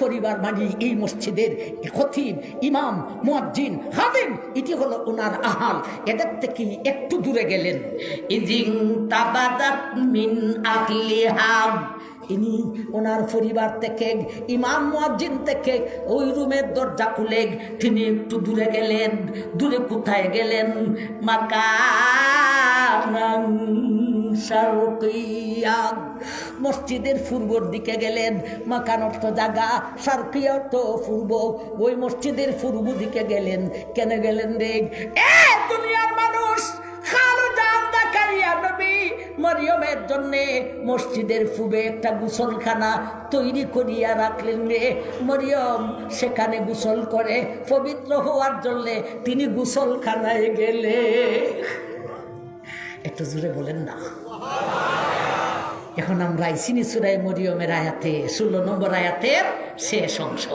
পরিবার মানে এই মসজিদের খতিব, ইমাম, মুয়াজ্জিন, খাদিম, এটি হলো ওনার আহাল। এদের থেকে একটু দূরে গেলেন। ইজিং তাবাদাত মিন আহলিহা, ইনি ওনার পরিবার থেকে, ইমাম মুয়াজ্জিন থেকে ওই রুমের দরজা খুলে তিনি একটু দূরে গেলেন। দূরে কোথায় গেলেন? মাকানান শারকিয়া, মসজিদের পূর্বর দিকে গেলেন। মাকান অর্থ জায়গা, শারকিয়া অর্থ পূর্ব। ওই মসজিদের পূর্ব দিকে গেলেন। কেন গেলেন রে? এ দুনিয়ার মানুষ, খালুজান জাকারিয়া নবী মরিয়মের জন্যে মসজিদের পূবে একটা গোসলখানা তৈরি করিয়া রাখলেন রে। মরিয়ম সেখানে গোসল করে পবিত্র হওয়ার জন্যে তিনি গোসলখানায় গেলে। একটু জোরে বলেন না। এখন আমরা আইসিনি সূরা মরিয়মের আয়াতে 16 নম্বর আয়াতের শেষ অংশ।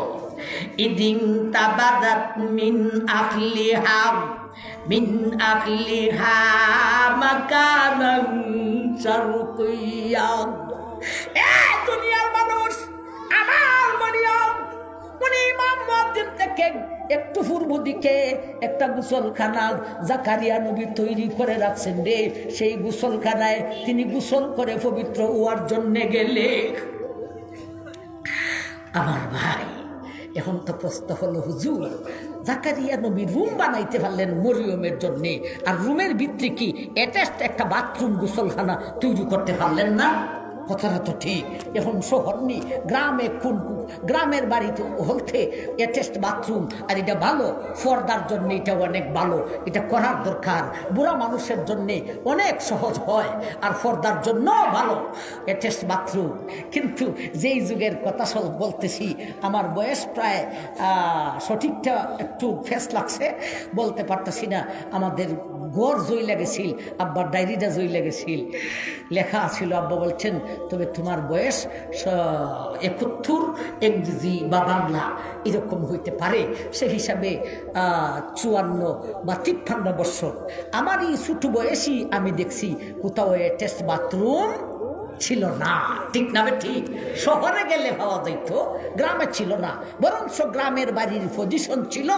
ইদিন তাবাদাত মিন আখলিহা মাকানান শারকিয়া। এ দুনিয়ার মানুষ, আমার মরিয়ম উনি ইমাম মুয়াজ্জিন থেকে একটু পূর্ব দিকে একটা গোসলখানা জাকারিয়া নবী তৈরি করে রাখছেন রে। সেই গোসলখানায় তিনি গোসল করে পবিত্র হওয়ার জন্য গেলে। আমার ভাই, এখন তো প্রশ্ন হলো, হুজুর জাকারিয়া নবী রুম বানাইতে পারলেন মরিয়মের জন্য, আর রুমের ভিতরে কি অ্যাটাচড একটা বাথরুম গোসলখানা তৈরি করতে পারলেন না? কথাটা তো ঠিক। এখন শহর নি, গ্রামে কোন গ্রামের বাড়িতে হলতে অ্যাটাচড বাথরুম, আর এটা ভালো পর্দার জন্য, এটা অনেক ভালো, এটা করার দরকার। বুড়া মানুষের জন্যে অনেক সহজ হয়, আর পর্দার জন্য ভালো অ্যাটাচড বাথরুম। কিন্তু যেই যুগের কথা সব বলতেছি, আমার বয়স প্রায় সঠিকটা একটু ফেস লাগছে, বলতে পারতেছি না। আমাদের গড় জই লেগেছিল, আব্বার ডায়েরিটা জই লেগেছিল, লেখা ছিল, আব্বা বলছেন তবে তোমার বয়স 71 ইংরেজি বা বাংলা এরকম হইতে পারে, সে হিসাবে 54 বা 53 বছর। আমার এই ছোট বয়সী আমি দেখছি কোথাও অ্যাটাচড বাথরুম ছিল না। ঠিক না? ঠিক। শহরে গেলে পাওয়া যাইত, গ্রামে ছিল না। বরঞ্চ গ্রামের বাড়ির পজিশন ছিল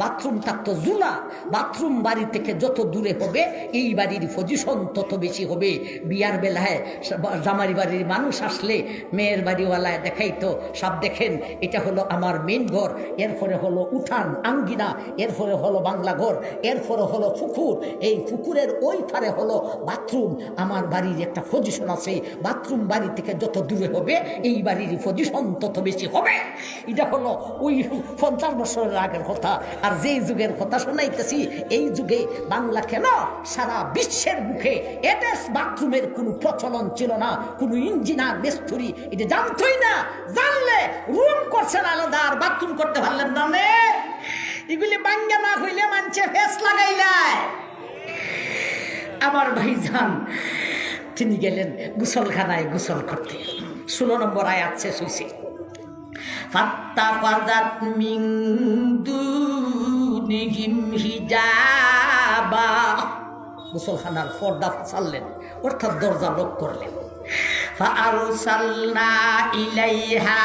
বাথরুম থাকতো জুলা। বাথরুম বাড়ি থেকে যত দূরে হবে এই বাড়ির পজিশন তত বেশি হবে। বিয়ার বেলায় জামাই বাড়ির মানুষ আসলে মেয়ের বাড়িওয়ালায় দেখাইতো, সব দেখেন এটা হলো আমার মেন ঘর, এরপরে হলো উঠান আঙ্গিনা, এরপরে হলো বাংলা ঘর, এরপরে হলো পুকুর, এই পুকুরের ওই পারে হলো বাথরুম। আমার বাড়ির একটা পজিশন আছে, বাথরুম বাড়ি থেকে যত দূরে হবে এই বাড়ির পজিশন তত বেশি হবে। এটা হলো ওই 50 বছরের আগের কথা। আর যেই যুগের কথা শোনাইতেছি, এই যুগে বাংলা কেন সারা বিশ্বের মুখে এদেশ বাথরুমের কোনো প্রচলন ছিল না। কোনো ইঞ্জিনিয়ার মিস্ত্রি এটা জানতোই না। জানলে রুম করছেন আলাদা, আর বাথরুম করতে পারলেন না। এগুলি বাঙ্গা না হইলে মানছে ফেস লাগাইলায়। আমার ভাইজান তিনি গেলেন গোসলখানায় গোসল করতে। 16 নম্বর আয়াত শেষ হইছে। ফাত্তাফাযাত মিন দুনিহিম হিজাবা, গোসলখানার পর্দা ফাছালেন, অর্থাৎ দরজা লক করলেন। ফাআরসালনা ইলাইহা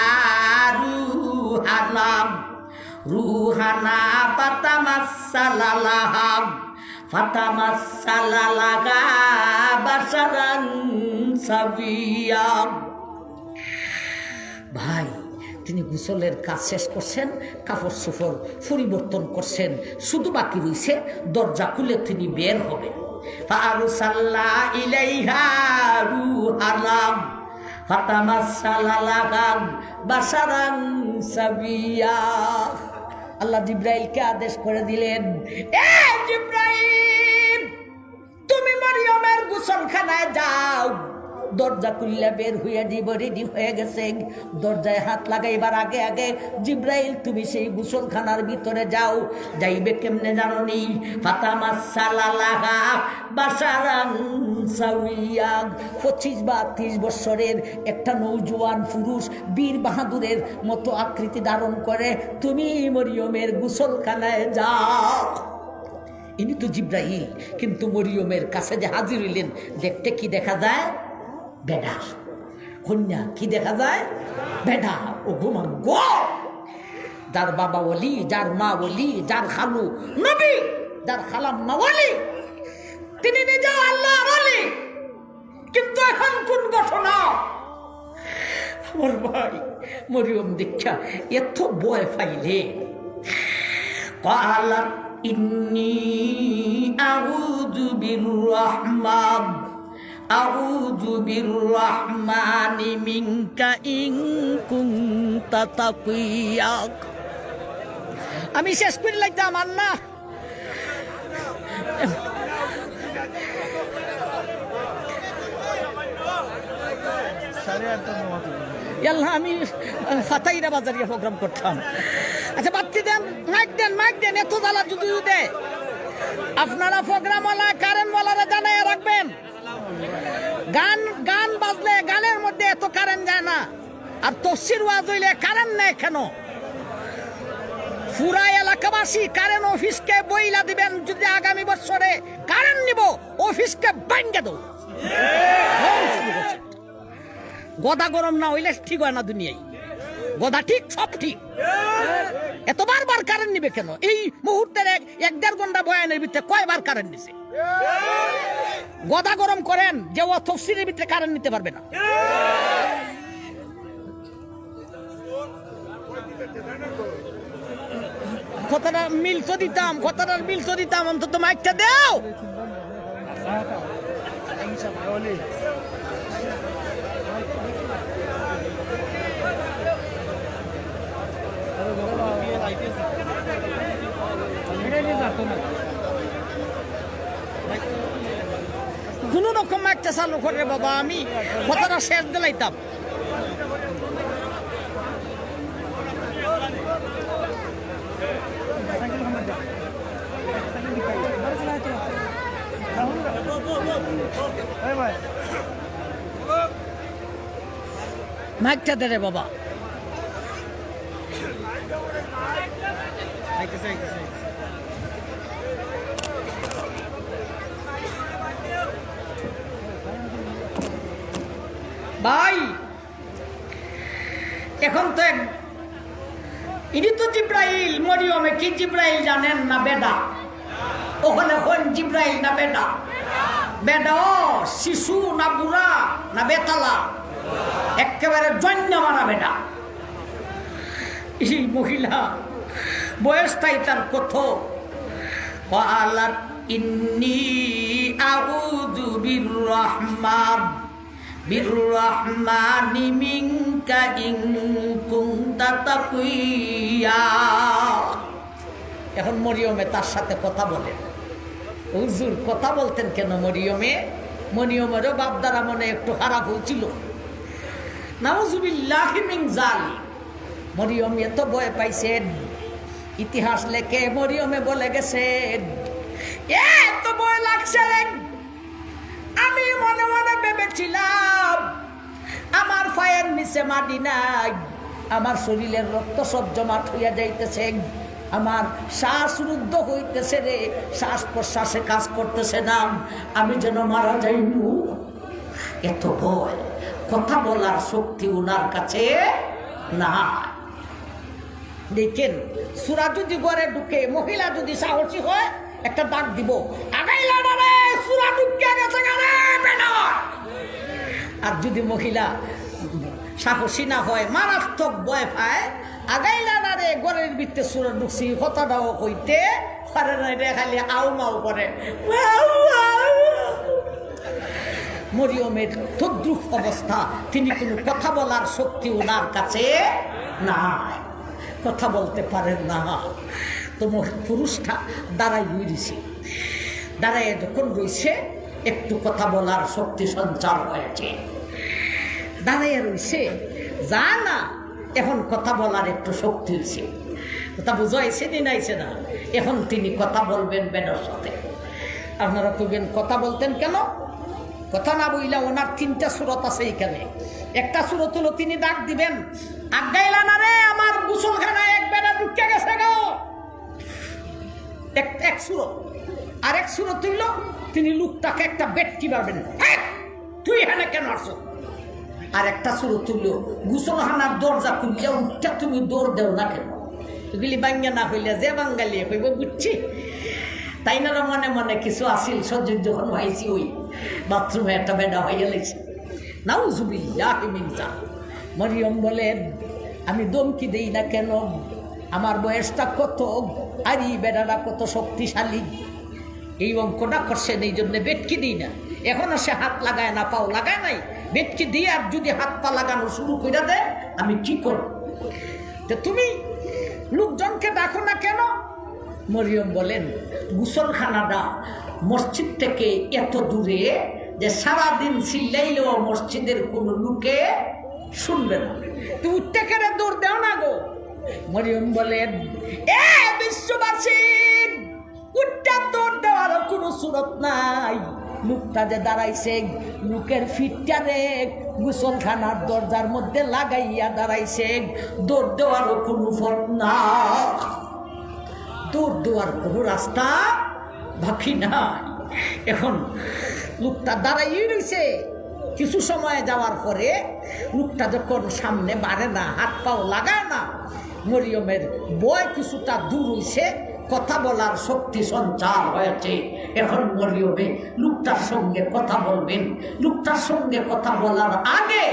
রুহানা ফাতামাসসালা লাহা বাশারান সাবিয়া। ভাই, তিনি গোসলের কাজ শেষ করছেন, কাপড় চোপড় পরিবর্তন করছেন, শুধু বাকি রয়েছে দরজা খুলে তিনি বের হবেন। ফাআরসালনা ইলাইহা রুহানা ফাতামাসসালা লাহা বাশারান সাবিয়া। আল্লাহ জিব্রাইলকে আদেশ করে দিলেন, এ জিব্রাইল, তুমি মরিয়মের গোসলখানায় যাও, দরজা খুললে বের হইয়া দিব, রেডি হয়ে গেছে। দরজায় হাত লাগাইবার আগে আগে জিব্রাইল তুমি সেই গোসলখানার ভিতরে যাও। যাইবে কেমনে জানো নি? ফাতামাসসালা লাহা বাশারান সাবিয়া। 25 বা 30 বছরের একটা নৌজওয়ান পুরুষ বীর বাহাদুরের মতো আকৃতি ধারণ করে তুমি মরিয়মের গোসলখানায় যাও। ইনি তো জিব্রাইল, কিন্তু মরিয়মের কাছে যে হাজির হইলেন, দেখতে কি দেখা যায়? বেডা কন্যা। কি দেখা যায়? বেডা। ও ঘুমা গো, যার বাবা ওলি, যার মা ওলি, যার খালু নবী, যার খালাম্মা ওলি, তিনি নিজেও আল্লাহর ওলি। কিন্তু এখন কোন ঘটনা? আমার ভাই মরিয়ম দীক্ষা এত ভয় পাইলে, ক্বালাত ইন্নী আউযু বিররহমানি মিনকা ইন কুনতা তাকিয়া। আমি শেষ করে লাগতাম আল্লাহ, আল্লাহ আমি ফাতাইরা বাজারিয়া প্রোগ্রাম করতাম। আচ্ছা বাতি দেন, মাইক দেন, এত জ্বালা যদি দেয় আপনারা প্রোগ্রামওয়ালা কারেন্টওয়ালারা জানাইয়া রাখবেন। গান গান বাজলে গানের মধ্যে এত কারেন্ট যায় না, আর তফসির ওয়াজ হইলে কারেন্ট নেই কেন? পুরা এলাকাবাসী কারেন্ট অফিসকে বইলা দিবেন, যদি আগামী বছরে কারেন্ট নিব অফিসকে ভাঙ্গে দাও। গদা গরম না হইলে ঠিক হয় না দুনিয়ায়। গদা ঠিক, সব ঠিক। এত বারবার কারেন্ট নিবে কেন? এই মুহূর্তের 1-1.5 ঘন্টা বয়ানের ভিতরে কয়বার কারেন্ট নিছে? গদা গরম করেন যে ও তফসিরের ভিতরে কারেন্ট নিতে পারবে না। কথাটা মিলতো দিতাম, কথাটার মিলতো দিতাম, অন্তত মাইকটা দেও। কোন রকম একটা চালু করে বাবা, আমি কথাটা শেষ দিলাইতাম। মাইকটা দে রে বাবা। ভাই এখন তো ইনি তো জিব্রাইল, মরিয়মে কি জিব্রাইল জানেন না বেডা? ওখানে কোন জিব্রাইল না বেডা? বেডা শিশু না বুড়া না বেতালা? একেবারে জন্য মারা বেডা। এই মহিলা বয়সটাই তার কত? ইন্নি আউযু বিররহমানি মিনকা ইন কুনতা তাকিয়া। এখন মরিয়মে তার সাথে কথা বলেন। হুজুর কথা বলতেন কেন মরিয়মে? মরিয়মেরও বাপদারা মনে একটু খারাপ হয়েছিল। নাউজুবিল্লাহি মিন যালিক। মরিয়ম এত ভয় পাইছেন, ইতিহাস লেখে মরিয়মে বলে গেছেন এত ভয় লাগছে, আমি মনে মনে ভেবেছিলাম আমার পায়ের নিচে মাটি নাই, আমার শরীরের রক্ত সব জমাট হইয়া যাইতেছে, আমার শ্বাস রুদ্ধ হইতেছে রে, শ্বাস প্রশ্বাসে কাজ করতেছে না, আমি যেন মারা যাইনু। এত ভয়, কথা বলার শক্তি উনার কাছে না। দেখেন সূরা যদি ঘরে ঢুকে, মহিলা যদি সাহসী হয় একটা ডাক দিব, আগাইলা না রে সূরা ঢুকে গেছে গারে বেনা। আর যদি মহিলা সাহসী না হয়, মারাত্মক ভয় পায়, আগাইলা না রে ঘরের ভিতরে সূরা ঢুকছি কথাটাও কইতে পারে না, রে খালি আউ মাউ করে। মরিয়মের তদ্রুপ অবস্থা, তিনি কোনো কথা বলার শক্তি ওনার কাছে নাই, কথা বলতে পারেন না। তো পুরুষটা দাঁড়াই রয়েছে, দাঁড়ায় যখন রয়েছে একটু কথা বলার শক্তি সঞ্চার হয়েছে, দাঁড়াইয়া রয়েছে যা না, এখন কথা বলার একটু শক্তি হয়েছে। কথা বুঝাইছে নি নাইছে না? এখন তিনি কথা বলবেন বেনার সাথে। আপনারা কইবেন কথা বলতেন কেন? কথা না বইলা ওনার 3টা সূরত আছে এখানে। একটা সূরত হলো তিনি ডাক দিবেন, আগাইলা না রে আমার গোসলখানায় এক বেটা ঢুকে গেছে গো, এক সূরত। আর এক সূরত হইল তিনি লোকটাকে একটা বেটকি মারবেন, তুই এখানে কেন আসছো? আর একটা সূরত হইল গোসলখানার দরজা খুলিয়া উঠটা তুমি দৌড় দেও না কেন? এগুলি বাঙ্গা না হইলে যে বাঙ্গালি হইব বুঝছি। তাই না মনে মনে কিছু আসিল, সহ্য যখন হয়েছি ওই বাথরুমে একটা বেডা হইয়া লেগেছে। নাউজুবিল্লাহি মিন যালিক। মরিয়ম বলেন আমি দমকি দেই না কেন? আমার বয়সটা কত, আর এই বেডাটা কত শক্তিশালী, এই অঙ্কটা করছেন, এই জন্য বেটকি দিই না। এখনো সে হাত লাগায় না, পাও লাগায় নাই, বেটকি দিয়ে আর যদি হাত পা লাগানো শুরু করে দেয় আমি কি করব? তো তুমি লোকজনকে ডাকো না কেন? মরিয়ম বলেন গোসলখানাটা মসজিদ থেকে এত দূরে যে সারাদিন চিল্লাইলেও মসজিদের কোনো লোকে শুনবে না, তুমি উঠতে কেন দৌড় দেও না গো? মরিয়ম বলেন এ বিশ্ববাসী, উঠটা দৌড় দেওয়ারও কোনো সুরত নাই। লোকটা যে দাঁড়াইছে, লোকের ফিটটারে গোসলখানার দরজার মধ্যে লাগাইয়া দাঁড়াইছে, দৌড় দেওয়ারও কোনো পথ না, দৌড় দেওয়ার কোনো রাস্তা বাকি নাই। এখন লোকটা দাঁড়াইয়ে রয়েছে। কিছু সময় যাওয়ার পরে লোকটা যখন সামনে বাড়ে না, হাত পাও লাগায় না, মরিয়মের বয় কিছুটা দূর হইছে, কথা বলার শক্তি সঞ্চার হয়েছে। এখন মরিয়মে লোকটার সঙ্গে কথা বলবেন। লোকটার সঙ্গে কথা বলার আগে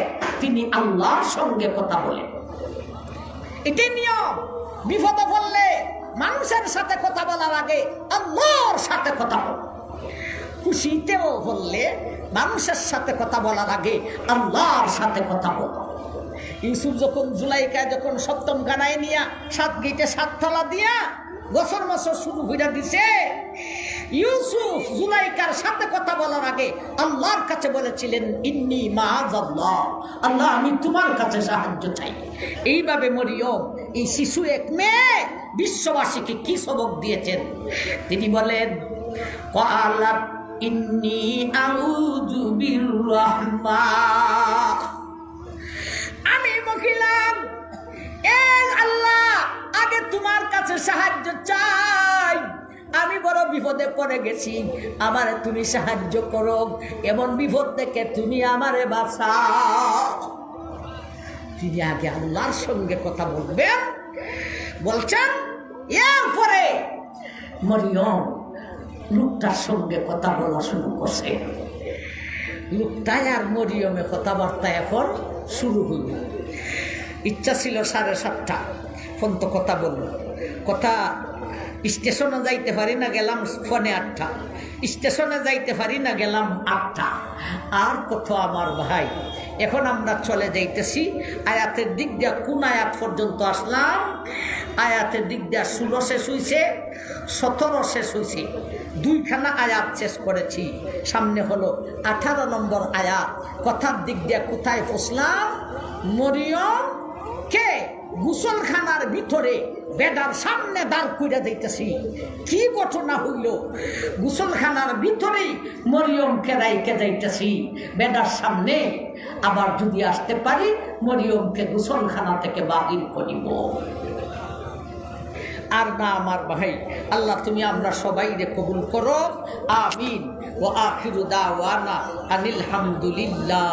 তিনি আল্লাহর সঙ্গে কথা বলেন। এটাই নিয়ম। বিপদে পড়লে মানুষের সাথে কথা বলার আগে আল্লাহর সাথে কথা বল। খুশিতেও বললে মানুষের সাথে কথা বলার আগে আল্লাহর সাথে কথা বল। ইউসুফ যখন জুলাইকায় যখন সপ্তম গানায় নিয়া 7 গেটে 7 তলা দিয়া বছর মাসর শুরু হইয়া দিছে, ইউসুফ জুলাইকার সাথে কথা বলার আগে আল্লাহর কাছে বলেছিলেন, ইন্নী মাআযাল্লাহ, আল্লাহ আমি তোমার কাছে সাহায্য চাই। এইভাবে মরিয়ম এই শিশু এক মেয়ে বিশ্ববাসীকে কি সবক দিয়েছেন তিনি বলেন, ক্বালাত ইন্নী আউযু বিররহমান, আমি মহিলাম এ আল্লাহ আগে তোমার কাছে সাহায্য চাই, আমি বড় বিপদে পড়ে গেছি, আমারে তুমি সাহায্য করো, এমন বিপদ থেকে তুমি আমারে বাঁচাও। তিনি আগে আল্লাহর সঙ্গে কথা বলবেন বলছেন। এরপরে মরিয়ম লোকটার সঙ্গে কথা বলা শুরু করছে। লোকটাই আর মরিয়মে কথাবার্তা এখন শুরু হইল। ইচ্ছা ছিল 7:30 ফোন তো কথা বলল, কথা স্টেশনে যাইতে পারি না, গেলাম ফোনে 8টা, স্টেশনে যাইতে পারি না, গেলাম 8টা। আর কত আমার ভাই, এখন আমরা চলে যাইতেছি আয়াতের দিক দিয়া। কোন আয়াত পর্যন্ত আসলাম? আয়াতের দিক দিয়া 16 শেষ হইছে, 17 শেষ হইছে, 2খানা আয়াত শেষ করেছি। সামনে হলো 18 নম্বর আয়াত। কথার দিক দিয়া কোথায় পৌঁছলাম? মরিয়ম কে গোসলখানার ভিতরে বেডার সামনে দাঁড় কইরা যাইতেছি। কি ঘটনা হইল? গোসলখানার ভিতরেই মরিয়মকে রাইকে যাইতেছি বেডার সামনে। আবার যদি আসতে পারি মরিয়মকে গোসলখানা থেকে বাহির করিব। আর না আমার ভাই, আল্লাহ তুমি আমরা সবাই রে কবুল করো, আমিন। ওয়া আখিরু দাওয়ানা আনিল হামদুলিল্লাহ।